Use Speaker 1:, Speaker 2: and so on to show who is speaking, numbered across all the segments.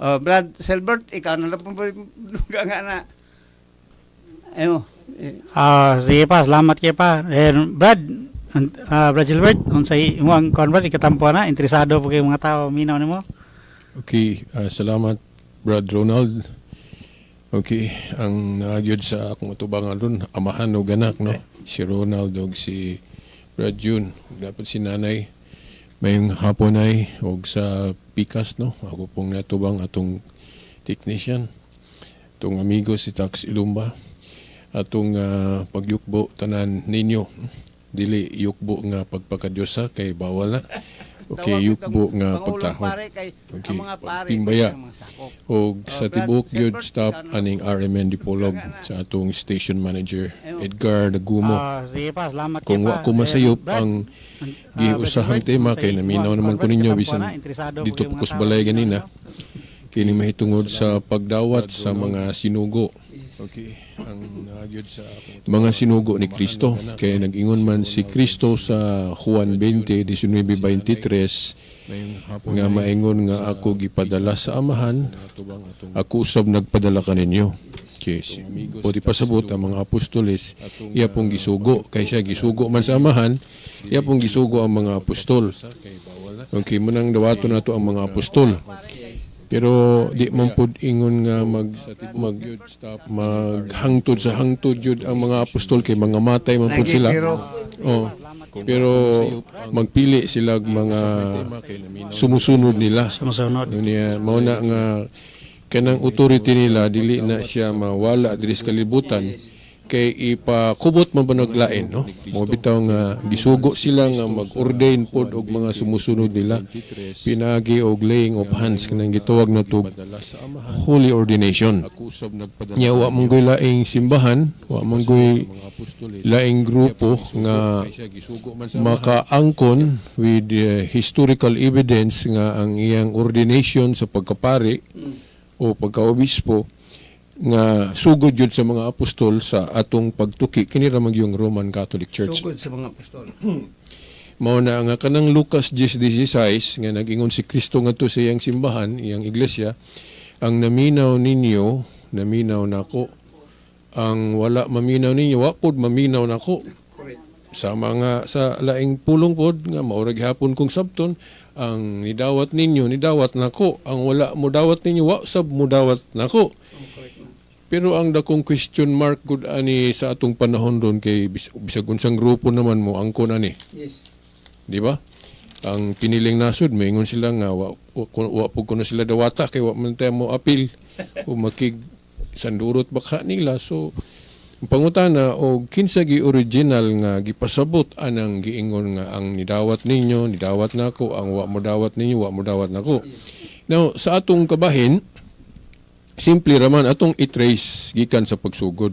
Speaker 1: Brad Selbert, ikaw na lang po nga na. Ayo.
Speaker 2: Sige pa, salamat kayo pa. Brad, Brad Gilbert, unsay imong kon Brad ikatampo na interesado po kay mga tao minaw nimo.
Speaker 3: Okay, salamat Brad Ronald. Okay, ang nagyod sa akong atubangan ron, amahan o ganak, no? Si Ronald o si Brad June. Dapat si nanay mayong hapon ay o sa Pikas, no? Ako pong natubang atong technician. Itong amigo si Tax Ilumba. Atong pagyukbo tanan ninyo. Dili yukbo nga pagpakadyosa kay bawal na. Okay, yukbo nga pagtahon. Okay, timbaya. O sa tibok yun staff aning RMN Dipolog sa atong station manager Edgar Nagumo.
Speaker 2: Sige pa, salamat
Speaker 3: Kung wa ko masayop ang giusahang tema kay naminaw naman ko ninyo bisan dito pukus balay ganina kini mahitungod sa pagdawat sa mga sinugo. Okay, ang nagyod sa mga sinugo ni Kristo. Kaya nag-ingon man si Kristo sa Juan 20:19-23 nga maingon nga ako gipadala sa amahan, ako usab nagpadala kaninyo. Okay, pwede pasabot ang mga apostoles, iya pong gisugo. Kaya siya gisugo man sa amahan, iya pong gisugo ang mga apostol. Okay, munang dawato na to ang mga apostol. Pero di man pud ingon nga maghangtod sa hangtod yun ang mga apostol kay mga matay man pud sila. Oh. Pero magpili sila mga sumusunod nila.
Speaker 2: Sumusunod.
Speaker 3: Mao na nga kanang authority nila dili na siya mawala diri sa kalibutan kay ipakubot man banaglain, no? Mo bitaw nga gisugo sila nga mag-ordain pod og mga sumusunod nila pinagi og laying of hands kanang gituwag na tug holy ordination. Nya wa manggoy laing simbahan, wa manggoy laing grupo nga makaangkon with historical evidence nga ang iyang ordination sa pagkapari o pagkaobispo nga sugod yun sa mga apostol sa atong pagtuki kini ra yung Roman Catholic Church.
Speaker 1: Sugod sa mga apostol.
Speaker 3: Mao na nga kanang Lucas 10:16 nga nag-ingon si Kristo ngadto sa iyang simbahan, iyang iglesia, ang naminaw ninyo, naminaw nako. Ang wala maminaw ninyo, wa pod maminaw nako. Sa mga sa laing pulong pod nga maurag hapon kong sabton, ang nidawat ninyo, nidawat nako. Ang wala mo dawat ninyo, wa sab mo dawat nako. Pero ang dakong question mark gud ani sa atong panahon ron kay bisag unsang grupo naman mo angkon ani.
Speaker 1: Yes.
Speaker 3: Di ba? Ang piniling nasod maingon sila nga wa pug kuno sila dawata kay wa man tayo mo apil o makig sandurot baka nila. So pangutana og kinsa gi original nga gipasabot anang giingon nga ang nidawat ninyo, nidawat nako, ang wa mo dawat ninyo, wa mo dawat nako. Now sa atong kabahin simple raman atong i-trace gikan sa pagsugod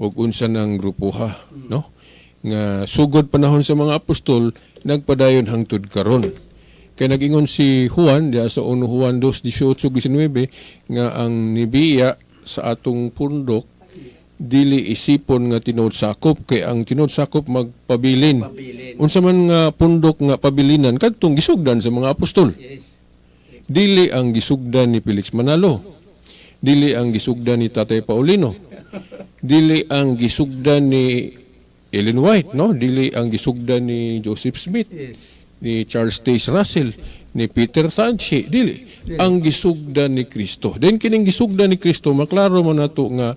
Speaker 3: og unsa nang grupoha, no? Nga sugod panahon sa mga apostol nagpadayon hangtod karon. Kay nag-ingon si Juan diya sa 1 Juan 2:18-19 nga ang nibiya sa atong pundok dili isipon nga tinuod sakop kay ang tinuod sakop magpabilin. Unsa man nga pundok nga pabilinan kadtong gisugdan sa mga apostol. Dili ang gisugdan ni Felix Manalo. Dili ang gisugdan ni Tatay Paulino. Dili ang gisugdan ni Ellen White, no? Dili ang gisugdan ni Joseph Smith, ni Charles Taze Russell, ni Peter Tanchi. Dili. Ang gisugdan ni Kristo. Then kining gisugdan ni Kristo, maklaro man nato nga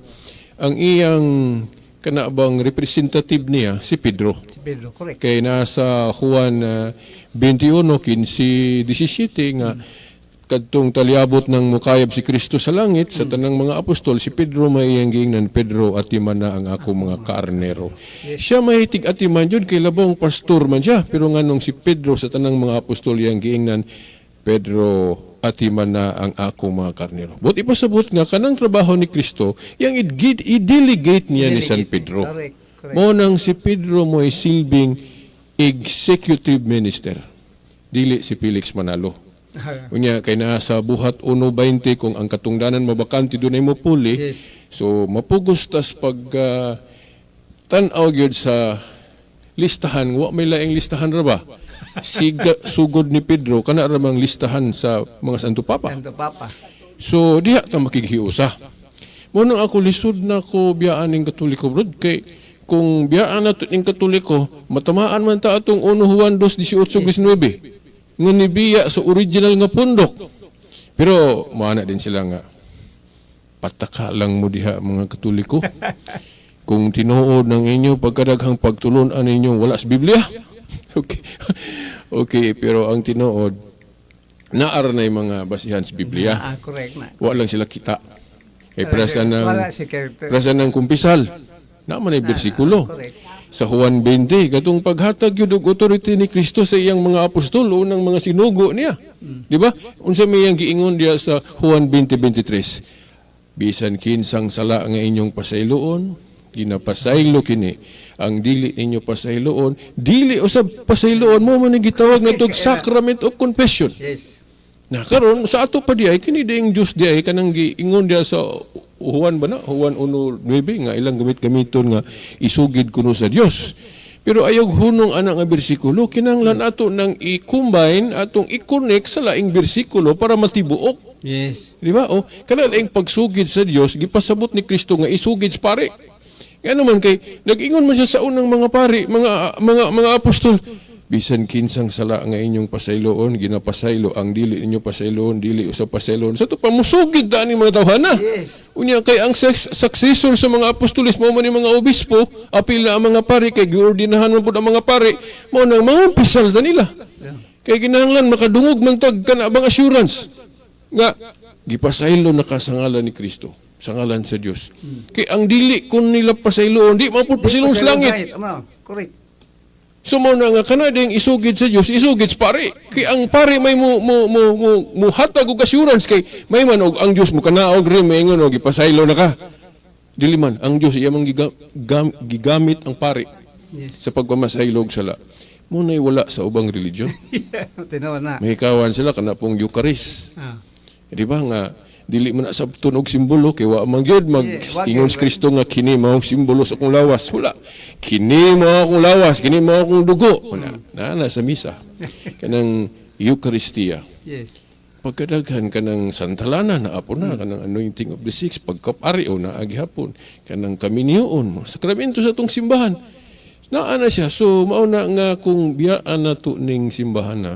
Speaker 3: ang iyang kanabang representative niya si Pedro.
Speaker 1: Si Pedro, correct.
Speaker 3: Kay nasa Juan 21:15-17 nga kadtong taliabot ng mukayab si Kristo sa langit sa tanang mga apostol, si Pedro maiyang giingnan, Pedro atiman na ang ako mga kaarnero. Siya mahitig atiman yun kay labong pastor man siya, pero nganong si Pedro sa tanang mga apostol yang giingnan, Pedro atiman na ang ako mga karnero. But ipasabot nga kanang trabaho ni Kristo, yang i-delegate niya ni San Pedro. Mo nang si Pedro mo ay silbing executive minister. Dili si Felix Manalo. Unya kay naa sa buhat 1:20 kung ang katungdanan mabakante dunay mo puli. So mapugos tas pag tan-aw gyud sa listahan, wa may laing listahan ra ba? sugod ni Pedro kana ramang listahan sa mga Santo Papa.
Speaker 1: Santo Papa.
Speaker 3: So diha ta makighiusa. Mo nang ako lisod na ko biyaan ning Katoliko brod kay kung biyaan nato ning Katoliko matamaan man ta atong 1 Juan 2:18-19 nga nibiya sa original nga pundok. Pero maana din sila nga pataka lang mo diha mga Katoliko. Kung tinuod ng inyo pagkadaghang pagtulunan ninyo wala sa Biblia. Okay. Okay, pero ang tinuod naar na yung mga basihan sa Biblia.
Speaker 1: Correct na.
Speaker 3: Wa lang sila kita. Kay prasan
Speaker 1: Wala si character.
Speaker 3: ng kumpisal. Naman ay bersikulo.
Speaker 1: Correct.
Speaker 3: Sa Juan 20, katong paghatag yun og authority ni Kristo sa iyang mga apostol o ng mga sinugo niya. Di ba? Unsa may iyang giingon diya sa Juan 20:23. Bisan kinsang sala nga inyong pasayloon, ginapasaylo kini. Ang dili ninyo pasayloon, dili usab pasayloon mo man gitawag na tog sacrament of confession.
Speaker 1: Yes.
Speaker 3: Na karon sa ato pa diay kini ding Dios diay kanang giingon dia sa Juan ba na Juan 1:9 nga ilang gamiton nga isugid kuno sa Dios. Pero ayog hunong ana nga bersikulo kinahanglan ato nang i-combine atong i-connect sa laing bersikulo para matibuok.
Speaker 1: Yes.
Speaker 3: Di ba? O kana laing pagsugid sa Dios gipasabot ni Kristo nga isugid sa pare. Nga naman kay nag-ingon man siya sa unang mga pari, mga apostol. Bisan kinsang sala nga inyong pasayloon, ginapasaylo ang dili ninyo pasayloon, dili usab pasayloon. Sa to pamusugid daan ni mga tawhana.
Speaker 1: Yes.
Speaker 3: Unya kay ang successor sa mga apostolis mao man ni mga obispo, apil na ang mga pari kay giordinahan man pud ang mga pari, mao nang mangumpisal ta nila. Kay kinahanglan makadungog man tag kana bang assurance nga gipasaylo na ka sa ngalan ni Kristo, sa ngalan sa Dios. Kay ang dili kun nila pasayloon, di mapud pasayloon sa langit.
Speaker 1: Correct.
Speaker 3: So mo na nga kana ding isugid sa Dios, isugid sa pare. Kay ang pare may mo hatag og assurance kay may man og ang Dios mo kanaog rin maingon og ipasaylo na ka. Dili man ang Dios iya man gigamit ang pare
Speaker 1: Yes.
Speaker 3: sa pagpamasaylog sala. Mo nay wala sa ubang religion.
Speaker 1: Tinaw na.
Speaker 3: May kawan sila kana pong Eucharist. Di ba nga dili man sa tunog simbolo kay wa man gyud ingon sa Kristo nga kini mao simbolo sa akong lawas. Wala. Kini mao akong lawas, kini mao akong dugo. Na sa misa. Kanang Eucharistia.
Speaker 1: Yes.
Speaker 3: Pagkadaghan kanang santalanan na apo na kanang anointing of the six pagkapari o na agihapon kanang kaminyoon mga sakramento sa tong simbahan. Naana siya. So mao na nga kung biyaan nato ning simbahan na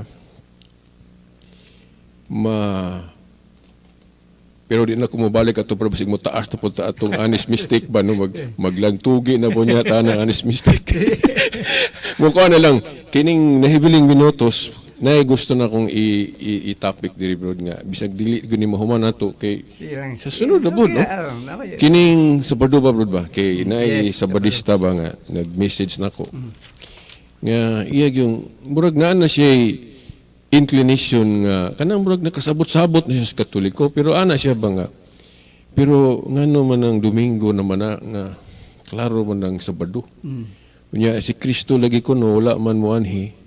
Speaker 3: pero di na ko mabalik ato para basig mo taas na po atong honest mistake ba no maglagtugi na po niya tanang honest mistake. Mukha na lang kining nahibiling minutos na gusto na kong i-topic diri bro nga bisag dili guni mahuman nato kay sa sunod na bud no. Kining Sabado ba bro ba kay naay Sabadista ba nga nag-message nako. Nga iya yung murag na siya inclination nga kanang murag nakasabot-sabot na siya sa Katoliko pero ana siya ba nga pero ngano man ang Domingo naman na nga klaro man ang Sabado. Unya si Kristo lagi kuno wala man mo anhi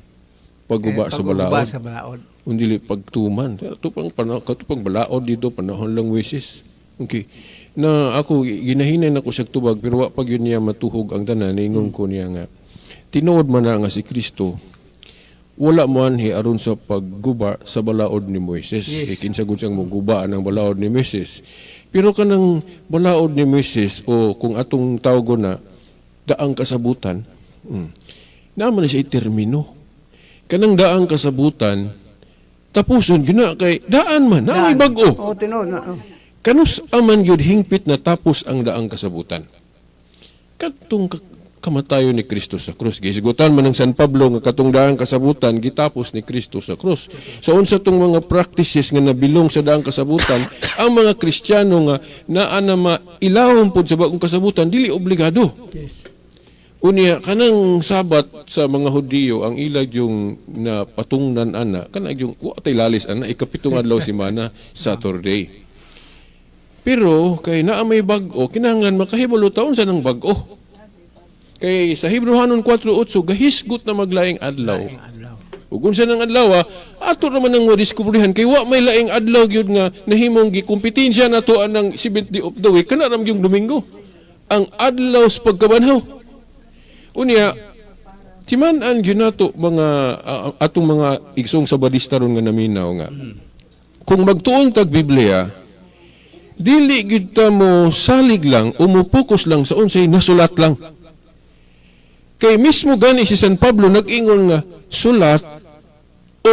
Speaker 3: pagguba sa balaod. Undili pagtuman. Ito pang balaod dito panahon lang wisis. Okay. Na ako ginahinay na ko sa tubag pero wa pag yun niya matuhog ang tanan ningon ko niya nga tinuod man na nga si Kristo wala mo anhi aron sa pagguba sa balaod ni Moises. Yes. Kinsa gud siyang moguba ang balaod ni Moises. Pero kanang balaod ni Moises o kung atong tawgo na daang kasabutan, naman siya termino. Kanang daang kasabutan tapuson gina kay daan man na bag-o.
Speaker 1: Oh, tinuod na.
Speaker 3: Kanus aman gyud hingpit na tapos ang daang kasabutan. Katong kamatayo ni Kristo sa krus. Gisigutan man ng San Pablo nga katong daang kasabutan gitapos ni Kristo sa krus. So unsa tong mga practices nga nabilong sa daang kasabutan, ang mga Kristiyano nga naa na mailawon pud sa bagong kasabutan dili obligado.
Speaker 1: Yes.
Speaker 3: Unya kanang Sabat sa mga Hudiyo ang ilag yung na patungnan ana kanang yung wa tay lalis ana ikapitong adlaw semana Saturday. Pero kay naa may bag-o kinahanglan makahibalo taon sa nang bag-o. Kay sa Hebrehanon 4:8 gahisgot na maglaing adlaw. Ug unsa nang adlaw ato naman nang madiskubrihan kay wa may laing adlaw gyud nga nahimong gikompetensya nato anang 70 of the week kana ram yung Domingo. Ang adlaw sa pagkabanhaw. Unya Timan-an gyud nato mga atong mga igsong sabadista ron nga naminaw nga. Kung magtuon tag Biblia, dili gyud ta mo salig lang o mo focus lang sa unsay nasulat lang. Kay mismo gani si San Pablo nag-ingon nga sulat o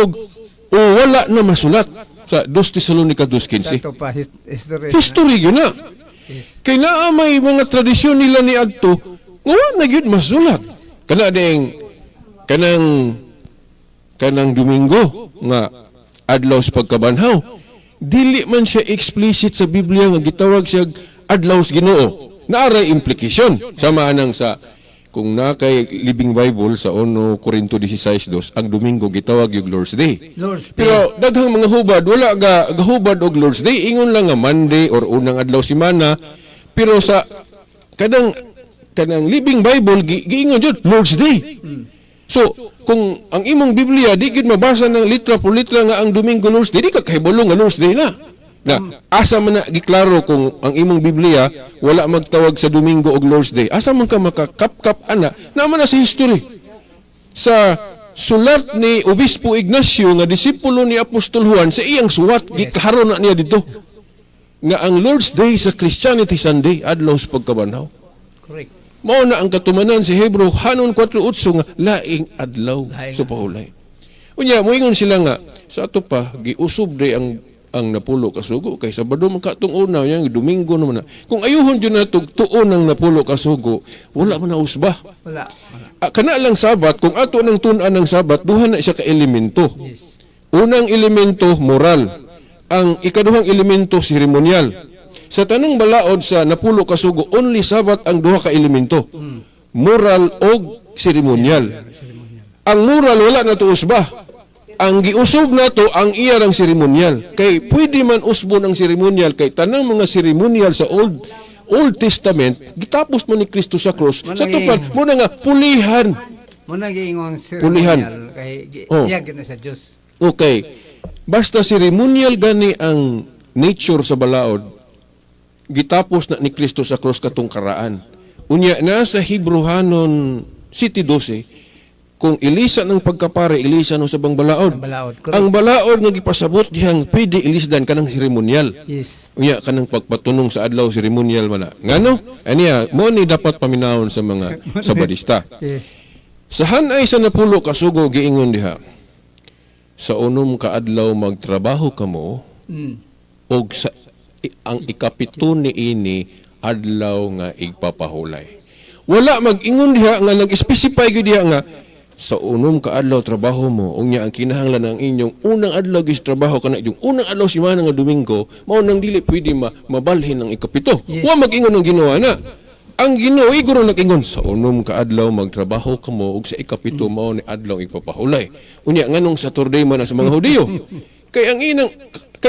Speaker 3: wala na masulat sa 2 Tesalonica 2:15.
Speaker 1: Sato pa history.
Speaker 3: History yun na.
Speaker 1: Yes.
Speaker 3: Kay naa may mga tradisyon nila ni adto nga wala na gyud masulat. Kanang Domingo nga adlaw sa pagkabanhaw. Dili man siya explicit sa Biblia nga gitawag siya adlaw sa Ginoo. Naaray implication sama nang sa kung na kay Living Bible sa 1 Corinto 16:2 ang Domingo gitawag yung Lord's Day.
Speaker 1: Lord's Day.
Speaker 3: Pero daghang mga hubad wala gahubad og Lord's Day, ingon lang nga Monday or unang adlaw semana. Pero sa kanang Living Bible giingon jud Lord's Day. So kung ang imong Biblia di gid mabasa ng litra por litra nga ang Domingo Lord's Day, di ka kahibalo nga Lord's Day na. Na asa man na giklaro kung ang imong Biblia wala magtawag sa Domingo og Lord's Day. Asa man ka makakap-kap ana naman na sa history. Sa sulat ni Obispo Ignacio nga disipulo ni Apostol Juan sa iyang suwat giklaro na niya dito nga ang Lord's Day sa Christianity Sunday adlaw sa pagkabanhaw.
Speaker 1: Correct.
Speaker 3: Mao na ang katumanan si Hebrew hanon 4:8 nga laing adlaw
Speaker 1: Laing
Speaker 3: sa pahulay. Unya moingon sila nga sa ato pa giusob day ang napulo ka sugo kay Sabado man katong una yang Domingo naman na. Kung ayuhon jud nato tuon ang napulo ka sugo, wala man na usba.
Speaker 1: Wala.
Speaker 3: Kana lang Sabat, kung ato nang tun-an ng Sabat, duha na siya ka elemento.
Speaker 1: Yes.
Speaker 3: Unang elemento moral, ang ikaduhang elemento seremonyal. Sa tanong balaod sa napulo ka sugo, only Sabat ang duha ka elemento. Moral o seremonyal. Ang moral wala na to usba. Ang giusog nato ang iya rang seremonyal. Kay pwede man usbon ang seremonyal kay tanang mga seremonyal sa Old Testament gitapos man ni Kristo sa cross. Sa tupan mo na nga pulihan.
Speaker 1: Muna giingon
Speaker 3: Pulihan.
Speaker 1: ceremonial kay
Speaker 3: Oh.
Speaker 1: iyag na sa Dios.
Speaker 3: Okay. Basta seremonyal gani ang nature sa balaod, gitapos na ni Kristo sa cross katong karaan. Unya na sa Hebrehanon City 12, kung ilisa ng pagkapare, ilisa no sa bang balaod.
Speaker 1: Ang balaod. Correct.
Speaker 3: Ang balaod nga gipasabot dihang pwede ilisdan kanang seremonyal.
Speaker 1: Yes.
Speaker 3: Unya kanang pagpatunong sa adlaw seremonyal man. Ngano? Aniya, mo ni dapat paminawon sa mga sabadista.
Speaker 1: Yes.
Speaker 3: Sa hanay sa napulo ka sugo giingon diha. Sa unom ka adlaw magtrabaho kamo og sa ang ikapito ni ini adlaw nga igpapahulay. Wala mag-ingon diha nga nag-specify gyud diha nga sa unom ka adlaw trabaho mo unya ang kinahanglan ng inyong unang adlaw gis trabaho kana yung unang adlaw semana nga Domingo mao nang dili pwede mabalhin ang ikapito.
Speaker 1: Yes.
Speaker 3: Wa mag-ingon ng Ginoo na. Ang Ginoo iguro nag-ingon sa unom ka adlaw magtrabaho kamo ug sa ikapito mao ni adlaw igpapahulay. Unya nganong Saturday man na sa mga Hudiyo. Kay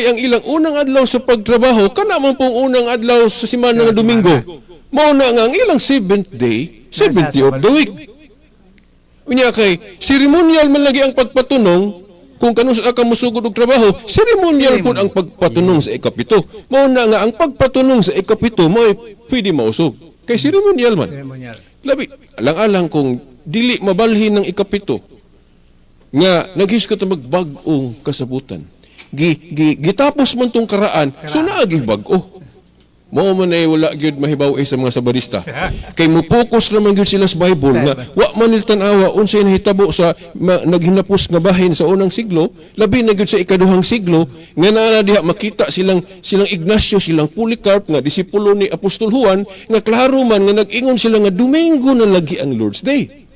Speaker 3: ang ilang unang adlaw sa pagtrabaho kana man pong unang adlaw sa semana nga Domingo. Mao na nga ang ilang 7th day, 70 of the week. Unya kay seremonyal man lagi ang pagpatunong kung kanus ka musugod og trabaho, seremonyal pud ang pagpatunong sa ikapito. Mao na nga ang pagpatunong sa ikapito mo pwede mausog. Kay seremonyal man.
Speaker 1: Ceremonial.
Speaker 3: Labi alang-alang kung dili mabalhin ng ikapito nga naghis ka ta magbag-ong kasabutan. Gitapos man tong karaan, so naagi bag-o. Mao man ay wala gyud mahibaw sa mga sabadista. Kay mo focus naman gyud sila sa Bible nga wa man nila tan-awa unsay nahitabo sa naghinapos nga bahin sa unang siglo, labi na gyud sa ikaduhang siglo nga naa diha makita silang Ignacio, silang Polycarp nga disipulo ni Apostol Juan nga klaro man nga nag-ingon sila nga Domingo na lagi ang Lord's Day.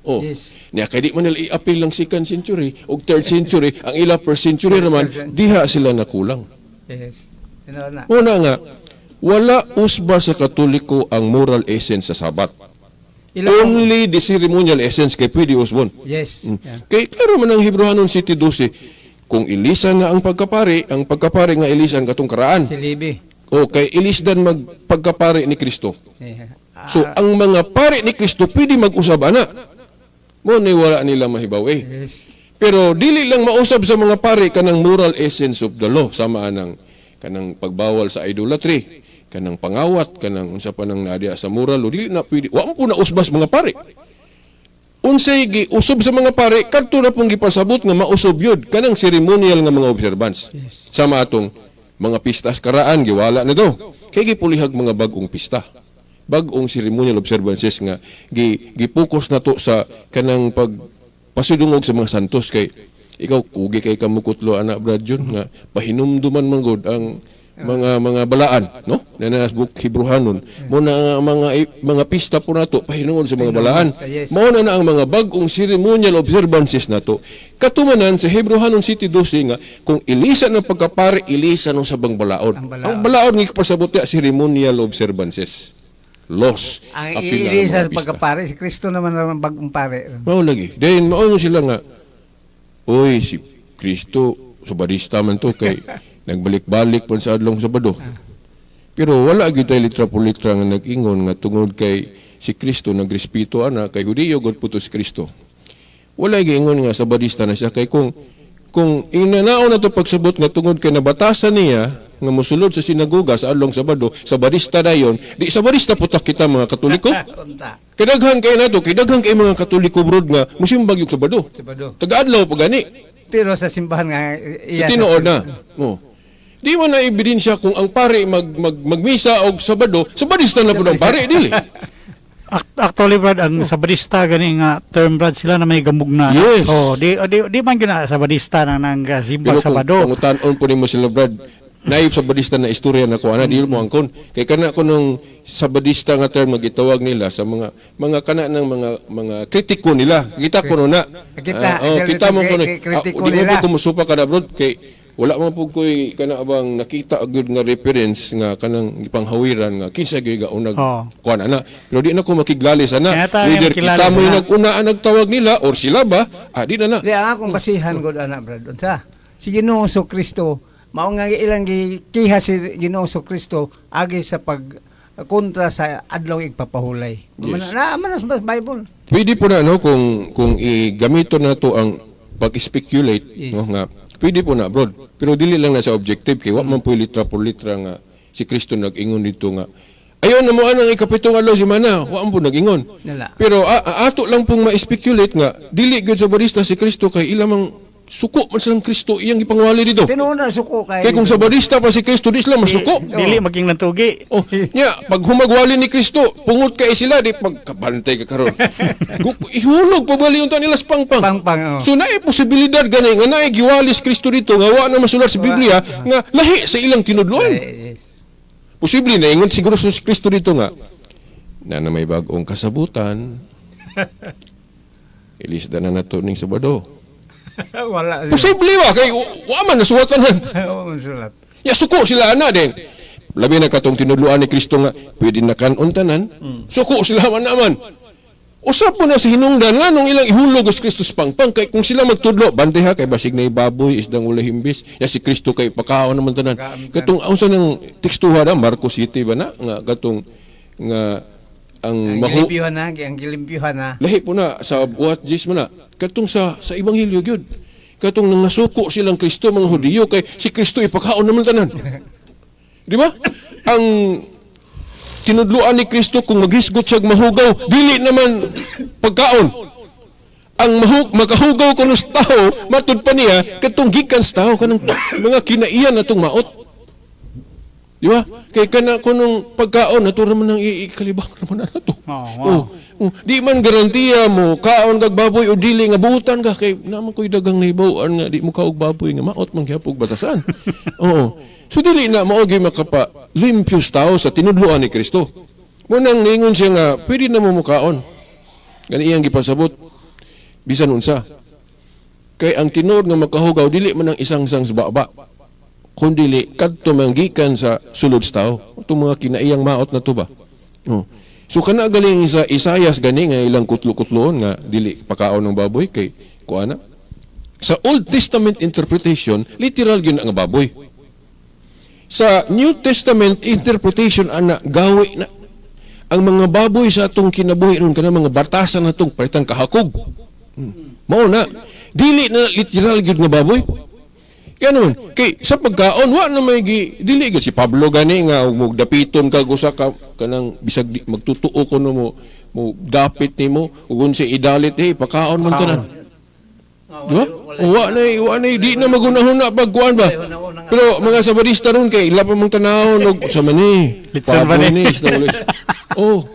Speaker 3: Oh.
Speaker 1: Yes.
Speaker 3: Niya kay di man nila i-appeal lang 2nd century o 3rd century, ang ila 1st century naman diha sila nakulang.
Speaker 1: Yes. Na.
Speaker 3: Una nga, wala usba sa Katoliko ang moral essence sa Sabat. Only the ceremonial essence kay pwede usbon.
Speaker 1: Yes. Yeah.
Speaker 3: Kay klaro man ang Hebrehanon City 12, kung ilisan na ang pagkapare nga ilisan katong karaan.
Speaker 1: Si Libby.
Speaker 3: O kay ilisdan magpagkapare ni Kristo.
Speaker 1: Yeah.
Speaker 3: So ang mga pare ni Kristo pwede mag-usab ana. Mo ni wala nila mahibaw
Speaker 1: Yes.
Speaker 3: Pero dili lang mausab sa mga pare kanang moral essence of the law sama anang kanang pagbawal sa idolatry, kanang pangawat, kanang unsa pa nang nadia sa moral, o dili na pwede. Wa mo na usbas mga pare. unsay giusob sa mga pare kadto na pong gipasabot nga mausob yun kanang ceremonial nga mga observance. Sama atong mga pistas karaan giwala na do. Kay gipulihag mga bag-ong pista. Bag-ong ceremonial observances nga gipokus na to sa kanang pagpasidungog sa mga santos kay ikaw kugi kay kamukutlo anak Brad John nga pahinumduman man gud ang mga balaan no na nasa book Hebrehanon mo na mga pista po nato pahinungod sa mga balaan mao na ang mga bag-ong ceremonial observances nato katumanan sa Hebrehanon City 12 nga kung ilisa ng pagkapare ilisa ng sabang balaod ang balaod nga pasabot ya ceremonial observances laws
Speaker 1: Ang
Speaker 3: apil na
Speaker 1: iisa
Speaker 3: mga pista.
Speaker 1: pagkapare, si Kristo naman ang bagong pare.
Speaker 3: Mao lagi. Then mao sila nga oy si Kristo sa badista man to kay nagbalik-balik pon sa adlong Sabado. Pero wala gyud tay litra po litra nga nag-ingon nga tungod kay si Kristo nagrespeto ana kay Hudiyo gud puto si Kristo. Wala giingon nga sa badista na siya kay kung inanao na to pagsabot nga tungod kay nabatasan niya nga mosulod sa sinagoga sa adlong Sabado sa badista dayon di sa badista putak kita mga Katoliko.
Speaker 1: Unta.
Speaker 3: Kadaghan kay nato kay daghan kay mga Katoliko brod nga musimbag yung Sabado.
Speaker 1: Sabado.
Speaker 3: Taga-adlaw pa gani.
Speaker 1: Pero sa simbahan nga,
Speaker 3: Sa tinuod na. Oh. Di man na ebidensya kung ang pare magmisa og Sabado, sa badista na po ng pare, dili.
Speaker 2: Actually, Brad, ang sabadista gani nga term, Brad, sila na may gamug na.
Speaker 3: Yes.
Speaker 2: Oh, di man gina sabadista na nang simbang
Speaker 3: Pero kung
Speaker 2: Sabado.
Speaker 3: pangutan-on po ni mo sila, Brad, naib sa badista na istorya na ko, ana, di mo angkon. Kay kana ko nung sabadista nga term nga gitawag nila sa mga kana ng mga kritiko nila. Kita ko na. Kita mo ko na.
Speaker 1: kritiko
Speaker 3: Di mo
Speaker 1: nila.
Speaker 3: po kumusupa kada, Brad, kay wala man po ko'y kana abang nakita agad nga reference nga kanang ipanghawiran nga kinsa gyud ga unag kuan ana pero di na ko makiglali sana
Speaker 2: Kaya tayo
Speaker 3: leader
Speaker 2: makilala
Speaker 3: kita mo
Speaker 2: sana.
Speaker 3: nag-una ang nagtawag nila or sila ba di na
Speaker 1: Di ang akong basihan gud anak Brad. Unsa? Si Ginoo so Kristo, mao nga ilang gikiha si Ginoo so Kristo agi sa pag kontra sa adlaw igpapahulay.
Speaker 3: Yes.
Speaker 1: Man sa Bible.
Speaker 3: pwede po na no kung igamito na to ang pag-speculate
Speaker 1: Yes.
Speaker 3: no nga pwede po na abroad pero dili lang na sa objective kay wa man po litra por litra nga si Kristo nag-ingon dito nga ayon na mo anang ikapitong adlaw si mana wa man po nag-ingon
Speaker 1: Nala.
Speaker 3: pero ato lang pong ma-speculate nga dili gyud sa barista si Kristo kay ilamang suko man silang Kristo iyang ipangwali dito
Speaker 1: Tinuod na suko kay.
Speaker 3: kay kung sa barista pa si Kristo di sila masuko
Speaker 2: Dili maging nantugi.
Speaker 3: Oh, nya pag humagwali ni Kristo, pungot kay sila di pagkabantay ka karon. Ihulog pabali unta nila sa pangpang.
Speaker 1: Pangpang, oh.
Speaker 3: So naay posibilidad gani nga naay giwali si Kristo dito nga wa na masulat sa Biblia nga lahi sa ilang tinudloan.
Speaker 1: Yes.
Speaker 3: Posible na ingon siguro si Kristo dito nga na may bag-ong kasabutan. Ilisda na nato ning Sabado.
Speaker 1: Wala.
Speaker 3: Posible ba kay wa man nasuwatan.
Speaker 1: Oo, sulat.
Speaker 3: Ya suko sila ana din. Labi na katong tinudloan ni Kristo nga pwede na kanon tanan. Suko sila man naman. Usap po na sa hinungdan nga nung ilang ihulog si Kristo sa pangpang kay kung sila magtudlo bantay ha kay basig na ibaboy isdang ula himbis ya si Kristo kay pakaon naman tanan. Katong unsa nang tekstuha na Marcos City ba na nga katong nga ang
Speaker 1: Ang gilimpyuhan na.
Speaker 3: lahi po na sa what Jesus mo na katong sa ebanghelyo gyud katong nangasuko silang Kristo mga Hudiyo kay si Kristo ipakaon naman tanan di ba ang tinudluan ni Kristo kung maghisgot siya mahugaw dili naman pagkaon ang makahugaw kuno sa tao matud pa niya katong gikan sa tao kanang mga kinaiyan natong maot di ba? Kay kana kunong pagkaon nato naman nang ikalibang naman na nato. Di man garantiya mo kaon kag baboy o dili nga buhutan ka kay naman koy dagang nahibaw-an nga di mo kaog baboy nga maot man gyapon batasan. Oo. So dili na mao gyud makapa limpyos tao sa tinudloan ni Kristo. Mo nang ningon siya nga pwede na mo mukaon. Gani iyang gipasabot bisan unsa. Kay ang tinod nga makahugaw dili man ang isang-sang sa baba. Kundi kadto manggikan sa sulod sa tao. Itong mga kinaiyang maot na to ba? Oh. So kana galing sa Isayas gani nga ilang kutlo-kutloon nga dili pakaon ng baboy kay kuana. Sa Old Testament interpretation, literal gyud ang baboy. Sa New Testament interpretation ana gawi na ang mga baboy sa atong kinabuhi ron kana mga batasan natong palitang kahakog. Mao na dili na literal gyud nga baboy. Kaya naman, kay sa pagkaon wa na may dili gid si Pablo gani nga ug dapiton kag usa ka kanang bisag magtutuo ko no mo dapit nimo ug unsa idalit pakaon man tanan. Di ba? Wa na di na magunahon na pagkuan ba. Pero mga sabadista ron kay ila pa mong tanawon og sa mani.
Speaker 2: Litson ba ni?
Speaker 3: Oh.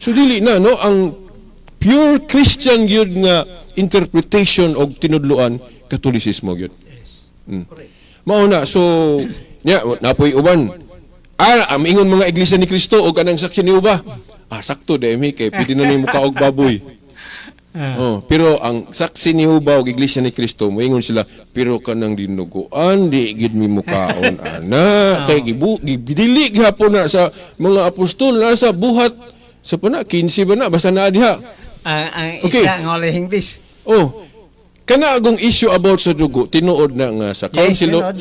Speaker 3: So dili na no ang pure Christian gyud nga interpretation og tinudloan Katolisismo gyud. Mao na so napoy uban. Ingon mga iglesia ni Kristo og kanang saksi ni uba. Sakto dai kay pwede na nimo kaog baboy. Pero ang saksi ni uba og iglesia ni Kristo moingon sila pero kanang dinuguan di gid mi mukaon ana kay gidili gihapon na sa mga apostol na sa buhat sa pana 15 ba na basta na diha.
Speaker 1: Ang
Speaker 3: Okay.
Speaker 1: isa nga English.
Speaker 3: Kana agong issue about sa dugo tinuod na nga sa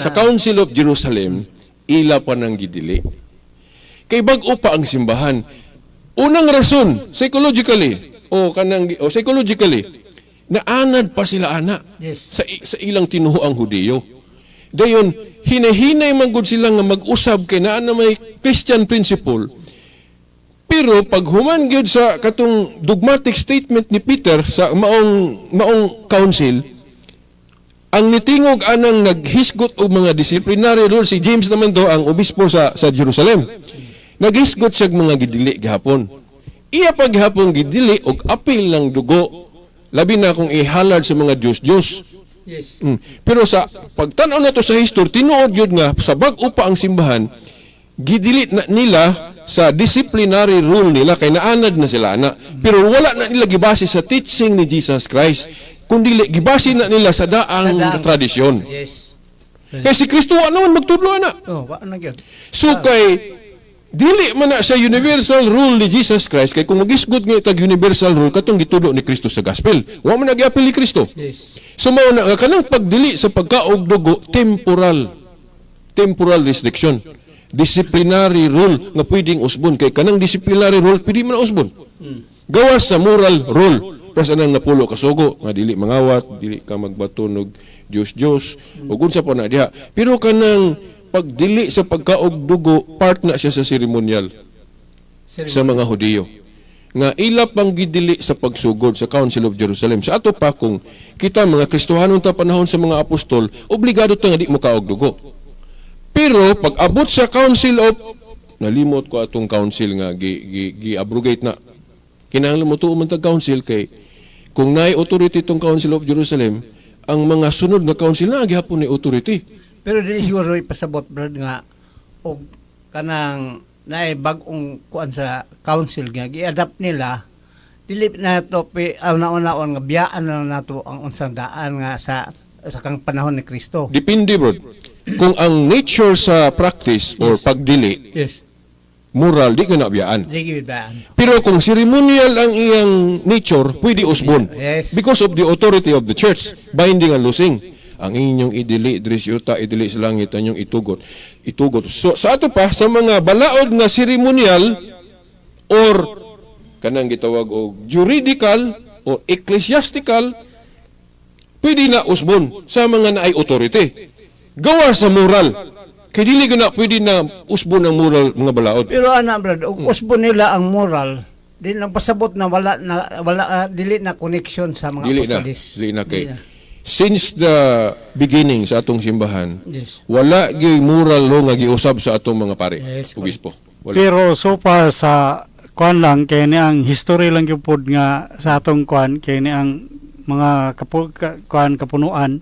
Speaker 3: Council of Jerusalem ila pa nang gidili. Kay bag-o pa ang simbahan. Unang rason psychologically naanad pa sila ana
Speaker 1: Yes.
Speaker 3: sa ilang tinuho ang Hudiyo. Dayon hinahinay man gud sila nga mag-usab kay naa na may Christian principle. Pero pag human gyud sa katong dogmatic statement ni Peter sa maong council, ang nitingog anang naghisgot og mga disciplinary rules si James naman do ang obispo sa Jerusalem. Naghisgot siya mga gidili gihapon. Iya pa gihapon gidili og apil lang dugo. Labi na kung ihalad sa mga Diyos.
Speaker 1: Yes.
Speaker 3: Pero sa pagtan-aw nato sa history tinuod gyud nga sa bag-o pa ang simbahan gidilit na nila sa disciplinary rule nila kay naanad na sila na pero wala na nila gibase sa teaching ni Jesus Christ kundi gibase na nila sa daang tradisyon.
Speaker 1: Yes.
Speaker 3: Kay si Kristo wa naman magtudlo ana.
Speaker 1: Wa na gyud.
Speaker 3: So kay dili man na sa universal rule ni Jesus Christ kay kung magisgot nga itag universal rule katong gitudo ni Kristo sa gospel wa man nag-apil ni Kristo.
Speaker 1: Yes.
Speaker 3: So mao na kanang pagdili sa pagkaog dugo temporal restriction. Disciplinary rule nga pwedeng usbon kay kanang disciplinary rule pwede man usbon. Gawas sa moral rule pas anang napulo ka sugo nga dili mangawat, dili ka magbaton og Dios ug unsa pa na diha. Pero kanang pagdili sa pagkaog dugo part na siya sa seremonyal sa mga Hudiyo. Nga ila pang gidili sa pagsugod sa Council of Jerusalem. Sa ato pa kung kita mga Kristohanon ta panahon sa mga apostol, obligado ta nga di mo kaog dugo. Pero pag abot sa Council of nalimot ko atong council nga gi-abrogate na. Kinahanglan mo tuo man tag council kay kung naay authority tong Council of Jerusalem, ang mga sunod nga council na gihapon ni authority.
Speaker 1: Pero dili siguro ipasabot brad nga og kanang naay bag-ong kuan sa council nga gi-adapt nila dili na to una-unaon nga biyaan na nato ang unsang daan nga sa kang panahon ni Kristo.
Speaker 3: Depende bro. Kung ang nature sa practice or pagdili
Speaker 1: Yes.
Speaker 3: moral di ka nabiyaan.
Speaker 1: Di gyud baan.
Speaker 3: Pero kung ceremonial ang iyang nature, pwede usbon.
Speaker 1: Yes.
Speaker 3: Because of the authority of the church, binding and loosing. Ang inyong idili, drisyuta, idili sa langit, ang inyong itugot. So, sa ato pa, sa mga balaod nga ceremonial or kanang gitawag og juridical or ecclesiastical, pwede na usbon sa mga naay authority. Gawa sa moral. Kaya dili na pwede na usbon ang moral mga balaod.
Speaker 1: Pero ana brad, og usbon nila ang moral, di nang pasabot na wala dili na connection sa mga apostolis.
Speaker 3: Dili na kay. Since the beginning sa atong simbahan,
Speaker 1: Yes.
Speaker 3: wala gyud moral law nga giusab sa atong mga pare,
Speaker 1: Yes,
Speaker 3: obispo. Wala.
Speaker 2: Pero so far sa kuan lang kay ni ang history lang gyud pod nga sa atong kuan kay ni ang mga kapunuan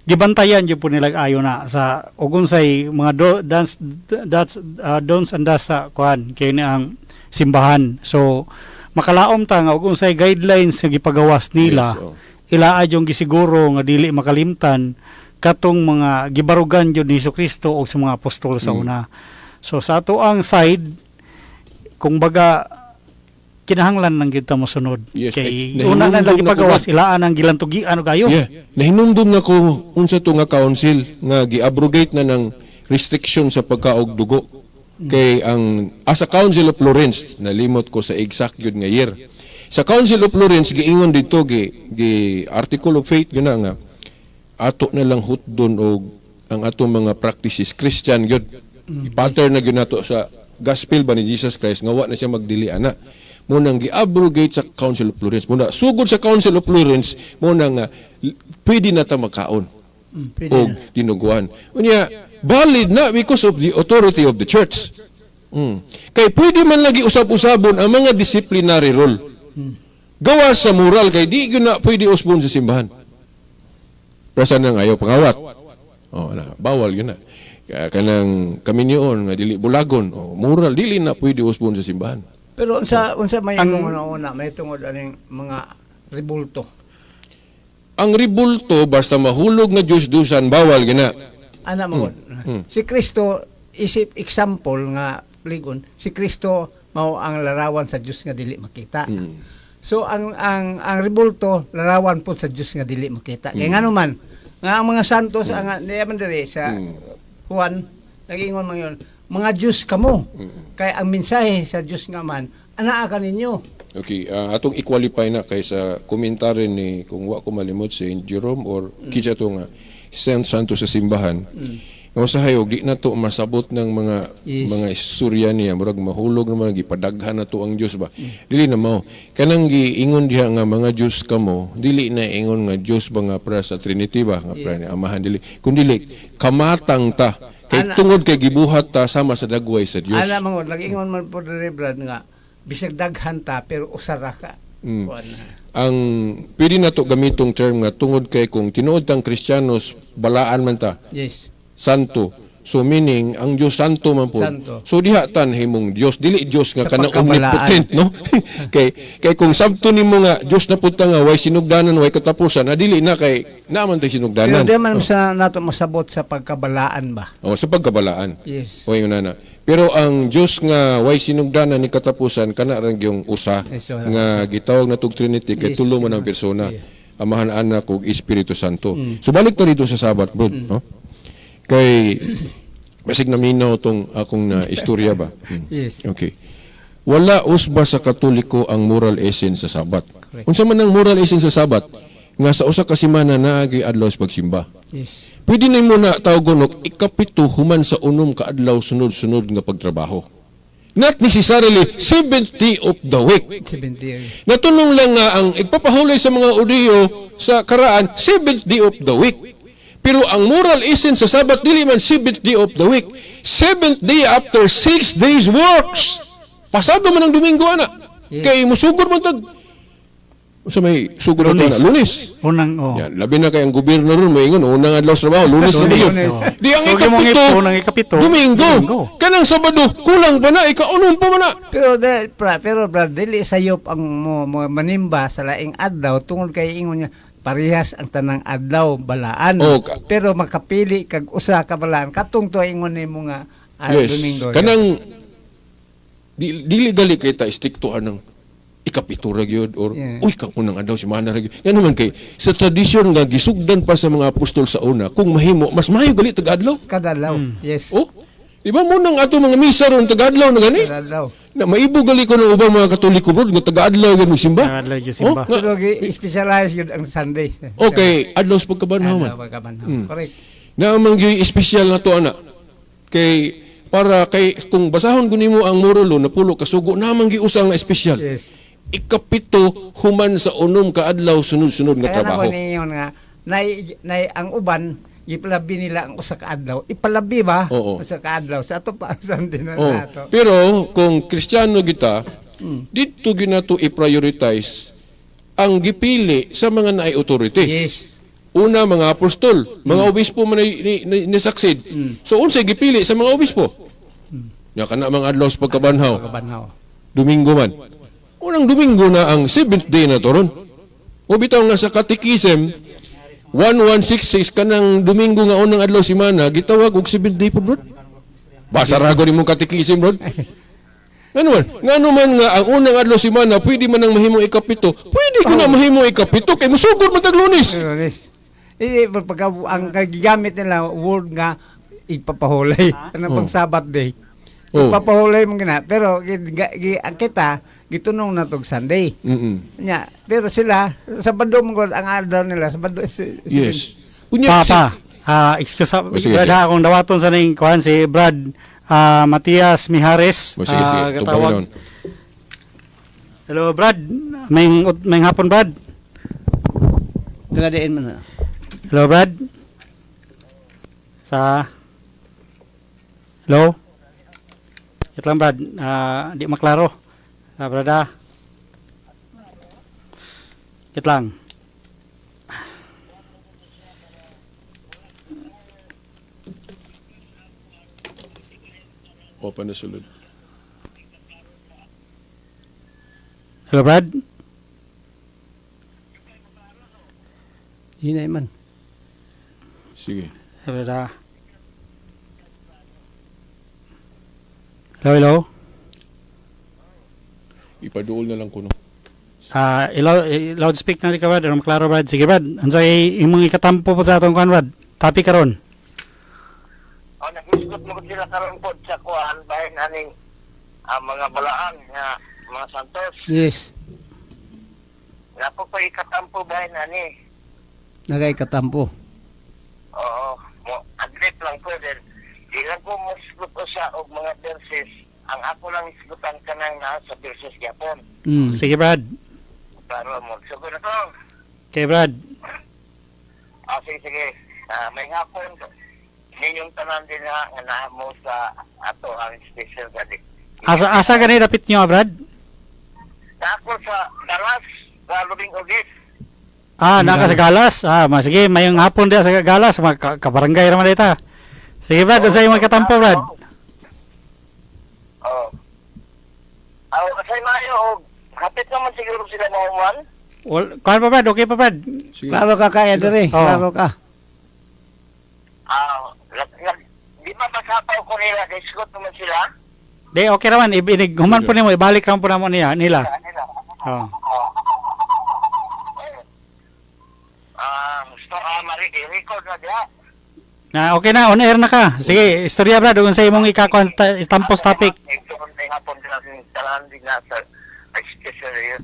Speaker 2: gibantayan jud po nila ayo na sa ugon say mga don'ts and don'ts sa kuan kay ni ang simbahan. So makalaom ta nga ugon say guidelines nga gipagawas nila.
Speaker 3: Yes,
Speaker 2: Ila adyong gisiguro nga dili makalimtan katong mga gibarugan jud ni Jesucristo og sa mga apostol sa una. So sa ato ang side kung baga kinahanglan lang gyud ta mosunod.
Speaker 3: Yes,
Speaker 2: Kay
Speaker 3: nahinumdum
Speaker 2: una na
Speaker 3: na
Speaker 2: lagi
Speaker 3: ko
Speaker 2: pagawas ilaan ang gilantugian og ayo.
Speaker 3: Yeah. Nahinumdum na ko unsa to nga council nga gi-abrogate na ng restriction sa pagkaog dugo. Kay ang as a Council of Florence nalimot ko sa exact yun nga year. Sa Council of Florence giingon dito gi Article of Faith gina nga ato na lang hutdon og ang atong mga practices Christian gyud. I-pattern na gyud nato sa gospel ba ni Jesus Christ nga wa na siya magdili ana. Mo nang gi-abrogate sa Council of Florence. Mo na sugod sa Council of Florence mo nang pwede na ta makaon
Speaker 1: Pwede
Speaker 3: og
Speaker 1: na.
Speaker 3: dinuguan. Unya valid na because of the authority of the church. Kay pwede man lagi usab-usabon ang mga disciplinary role. Gawa sa moral kay di gyud na pwede usbon sa simbahan. Prasa nang ayaw pangawat. Bawal yun na. Kaya kanang kaminyoon nga dili bulagon, moral dili na pwede usbon sa simbahan.
Speaker 1: Pero unsa may una may tungod aning mga rebulto.
Speaker 3: Ang ribulto basta mahulog nga Diyos-dusan bawal gina.
Speaker 1: Ana mo. Si Kristo isip example nga ligon, si Kristo mao ang larawan sa Dios nga dili makita. So ang rebulto larawan po sa Dios nga dili makita. Kaya ngano man nga ang mga santos ang niyaman diri sa Juan nagingon man yun, mga Diyos kamo. Kaya ang mensahe sa Diyos nga man, anaa ka ninyo.
Speaker 3: Okay, atong i-qualify na kay sa komentaryo ni kung wa ko malimot si Jerome or kitsa to nga Saint Santo sa simbahan. Nga sa hayog di na to masabot ng mga istorya niya murag mahulog naman gipadaghan na to ang Dios ba. Dili na mao. Kanang giingon diha nga mga Dios kamo, dili na ingon nga Dios ba nga para sa Trinity ba nga para ni Amahan dili. Kundi kamatang ta kay tungod kay gibuhat ta sama sa dagway sa Dios.
Speaker 1: Ana mangod nag-ingon man po diri Brad nga bisag daghan ta pero usara ka.
Speaker 3: Ang pwede na to gamitong term nga tungod kay kung tinuod tang Kristiyanos balaan man ta.
Speaker 1: Yes.
Speaker 3: Santo. So meaning ang Dios santo man po.
Speaker 1: Santo.
Speaker 3: So diha tan himong Dios dili Dios nga
Speaker 1: Sa
Speaker 3: kanang
Speaker 1: pagkabalaan.
Speaker 3: omnipotent no. kay kung sabto nimo nga Dios na pud nga way sinugdanan way katapusan dili na kay naman tay
Speaker 1: Pero
Speaker 3: sinugdanan.
Speaker 1: di man sa nato masabot sa pagkabalaan ba?
Speaker 3: Sa pagkabalaan.
Speaker 1: Yes.
Speaker 3: O yun na. Pero ang Dios nga way sinugdanan ni katapusan kana ra yung usa
Speaker 1: Yes, so,
Speaker 3: nga gitawag na tug Trinity kay
Speaker 1: Yes,
Speaker 3: tulo man ang persona.
Speaker 1: yes.
Speaker 3: Amahan, Anak ug Espiritu Santo. So balik ta dito sa Sabat, bro, no? Kay basig na minaw tong akong na istorya ba?
Speaker 1: Yes.
Speaker 3: Okay. Wala usba sa Katoliko ang moral essence sa Sabat.
Speaker 1: Correct.
Speaker 3: Unsa man ang moral essence sa Sabat nga sa usa ka semana naagi adlaw sa pagsimba.
Speaker 1: Yes.
Speaker 3: Pwede na mo na tawgon og ikapito human sa unom ka adlaw sunod-sunod nga pagtrabaho. Not necessarily 70 of the week.
Speaker 1: 70.
Speaker 3: Natunong lang nga ang ipapahulay sa mga Udiyo sa karaan 70 of the week. Pero ang moral essence sa Sabat dili man 70 of the week. 7th day after 6 days works. Pasado man ang Domingo ana.
Speaker 1: Yes.
Speaker 3: Kay musugod man tag sa may sugod na
Speaker 2: Lunes.
Speaker 3: Lunes.
Speaker 2: Unang,
Speaker 3: Yan, labi na kay ang gobyerno ron maingon unang adlaw sa trabaho, Lunes na
Speaker 2: Lunes,
Speaker 3: yun.
Speaker 2: oo.
Speaker 3: Di ang
Speaker 2: So,
Speaker 3: ikapito,
Speaker 2: unang ikapito,
Speaker 3: Domingo.
Speaker 2: Domingo.
Speaker 3: Kanang Sabado, kulang pa na, ikaunom pa man na.
Speaker 1: Pero Brad, dili sayop ang mo manimba sa laing adlaw tungod kay ingon niya parehas ang tanang adlaw balaan.
Speaker 3: Oh,
Speaker 1: pero makapili kag usa ka balaan katong to ingon nimo nga
Speaker 3: Yes.
Speaker 1: Domingo.
Speaker 3: Kanang dili gali kay ta istiktuhan ng ikapito ra gyud or
Speaker 1: Yeah.
Speaker 3: uy kang unang adlaw si mana ra gyud. Yan naman kay sa tradisyon nga gisugdan pa sa mga apostol sa una kung mahimo mas maayo gali tag-adlaw.
Speaker 1: Kadalaw. Yes.
Speaker 3: Oh, di ba mo nang ato mga misa ron tag-adlaw na gani?
Speaker 1: Kadalaw.
Speaker 3: Na maibo gali ko ng ubang mga Katoliko bro nga tag-adlaw gyud magsimba.
Speaker 2: Adlaw gyud simba.
Speaker 3: Oh,
Speaker 1: Pero specialize yun ang Sunday.
Speaker 3: okay, adlaw sa pagkabanhaw man.
Speaker 1: Adlaw pagkabanhaw. Correct.
Speaker 3: Na ang mga espesyal na to ana. Kay para kay kung basahon guni mo ang morulo na pulo ka sugo namang giusang nga espesyal.
Speaker 1: Yes.
Speaker 3: Ikapito human sa unom ka adlaw sunod-sunod nga
Speaker 1: Kaya na ko
Speaker 3: trabaho.
Speaker 1: ninyon nga nay ang uban ipalabi nila ang usa ka adlaw. Ipalabi ba?
Speaker 3: Oo.
Speaker 1: Usa ka adlaw sa ato pa ang Sunday na
Speaker 3: Oh,
Speaker 1: nato.
Speaker 3: pero kung Kristiyano kita, dito ginato i-prioritize ang gipili sa mga naay authority.
Speaker 1: Yes.
Speaker 3: Una, mga apostol, mga obispo man ni succeed. So, unsay gipili sa mga obispo? Ya kana mga adlaw sa pagkabanhaw.
Speaker 1: Pagkabanhaw.
Speaker 3: Domingo man. Unang Domingo na ang 7th day na toron. O bitaw nga sa Catechism 1166 kanang Domingo nga unang adlaw semana gitawag og 7th day po bro. Basa ra ko nimong Catechism bro. Ngano man nga ang unang adlaw semana pwede man nang mahimong ikapito. Pwede ko na mahimong ikapito kay musugod man tag Lunes.
Speaker 1: Yes. Pagka ang gigamit nila word nga ipapahulay. Ano pang Sabbath day.
Speaker 3: Oh.
Speaker 1: Ipapahulay mo gina. Pero ang kita gitunong na tog Sunday.
Speaker 3: Mm-mm.
Speaker 1: Nya, pero sila Sabado mo ang adlaw nila Sabado
Speaker 3: Yes. Unya,
Speaker 2: Excuse
Speaker 3: sige,
Speaker 2: Brad,
Speaker 3: sige.
Speaker 2: akong dawaton sa ning kuan si Brad Matias Mijares.
Speaker 3: Sige, sige.
Speaker 2: Katawag. Hello Brad, may hapon Brad.
Speaker 1: Tagadiin mo na.
Speaker 2: Hello Brad. Hello. Ito lang Brad, di maklaro. Brad. Ito lang.
Speaker 3: O, panasulod.
Speaker 2: Hello Brad.
Speaker 1: Hinay man.
Speaker 3: Sige.
Speaker 2: Brad. Hello.
Speaker 3: Ipaduol na lang ko, no?
Speaker 2: Loudspeak na di ka Brad, ano maklaro Brad. Sige Brad, ansay imong ikatampo po sa atong kuan Brad. Topic karon.
Speaker 4: Naghisgot mo sila karon po sa kuan bahin aning mga balaan nga mga santos.
Speaker 1: Yes.
Speaker 4: Nga po ikatampo bahin ani.
Speaker 1: Nagay katampo.
Speaker 4: Oo, mo adlip lang po din. Ilang ko mo siguto sa og mga verses. Ang ako lang isigutan kanang na sa verses gyapon.
Speaker 2: Sige Brad.
Speaker 4: Para mo sugo na to.
Speaker 2: Okay Brad.
Speaker 4: Sige. May hapon ninyong tanan din nga naamo sa ato ang special gadi.
Speaker 2: Asa gani dapit nyo Brad?
Speaker 4: Ako sa Dallas, sa Lubing Ugis.
Speaker 2: Naka sa Galas. Sige, mayong hapon dia sa Galas, kabarangay naman dita. Sige Brad, unsay imong katampo Brad?
Speaker 4: Oo. Asay mayo, hapit naman siguro sila mahuman.
Speaker 2: Kuan pa Brad, okay pa Brad?
Speaker 3: Sige.
Speaker 1: Klaro ka kaya diri.
Speaker 2: Oo.
Speaker 1: Klaro ka.
Speaker 4: Di ba masapaw ko nila, disgot naman sila?
Speaker 2: Di okay naman, human po nimo, ibalik lang po namo nila. Oh.
Speaker 4: Gusto record na diya.
Speaker 2: Okay na, on air na ka. Sige, istorya Brad, unsay imong ikakuan tampos topic.
Speaker 4: Ito kung may hapon din ang talahan din na sa special year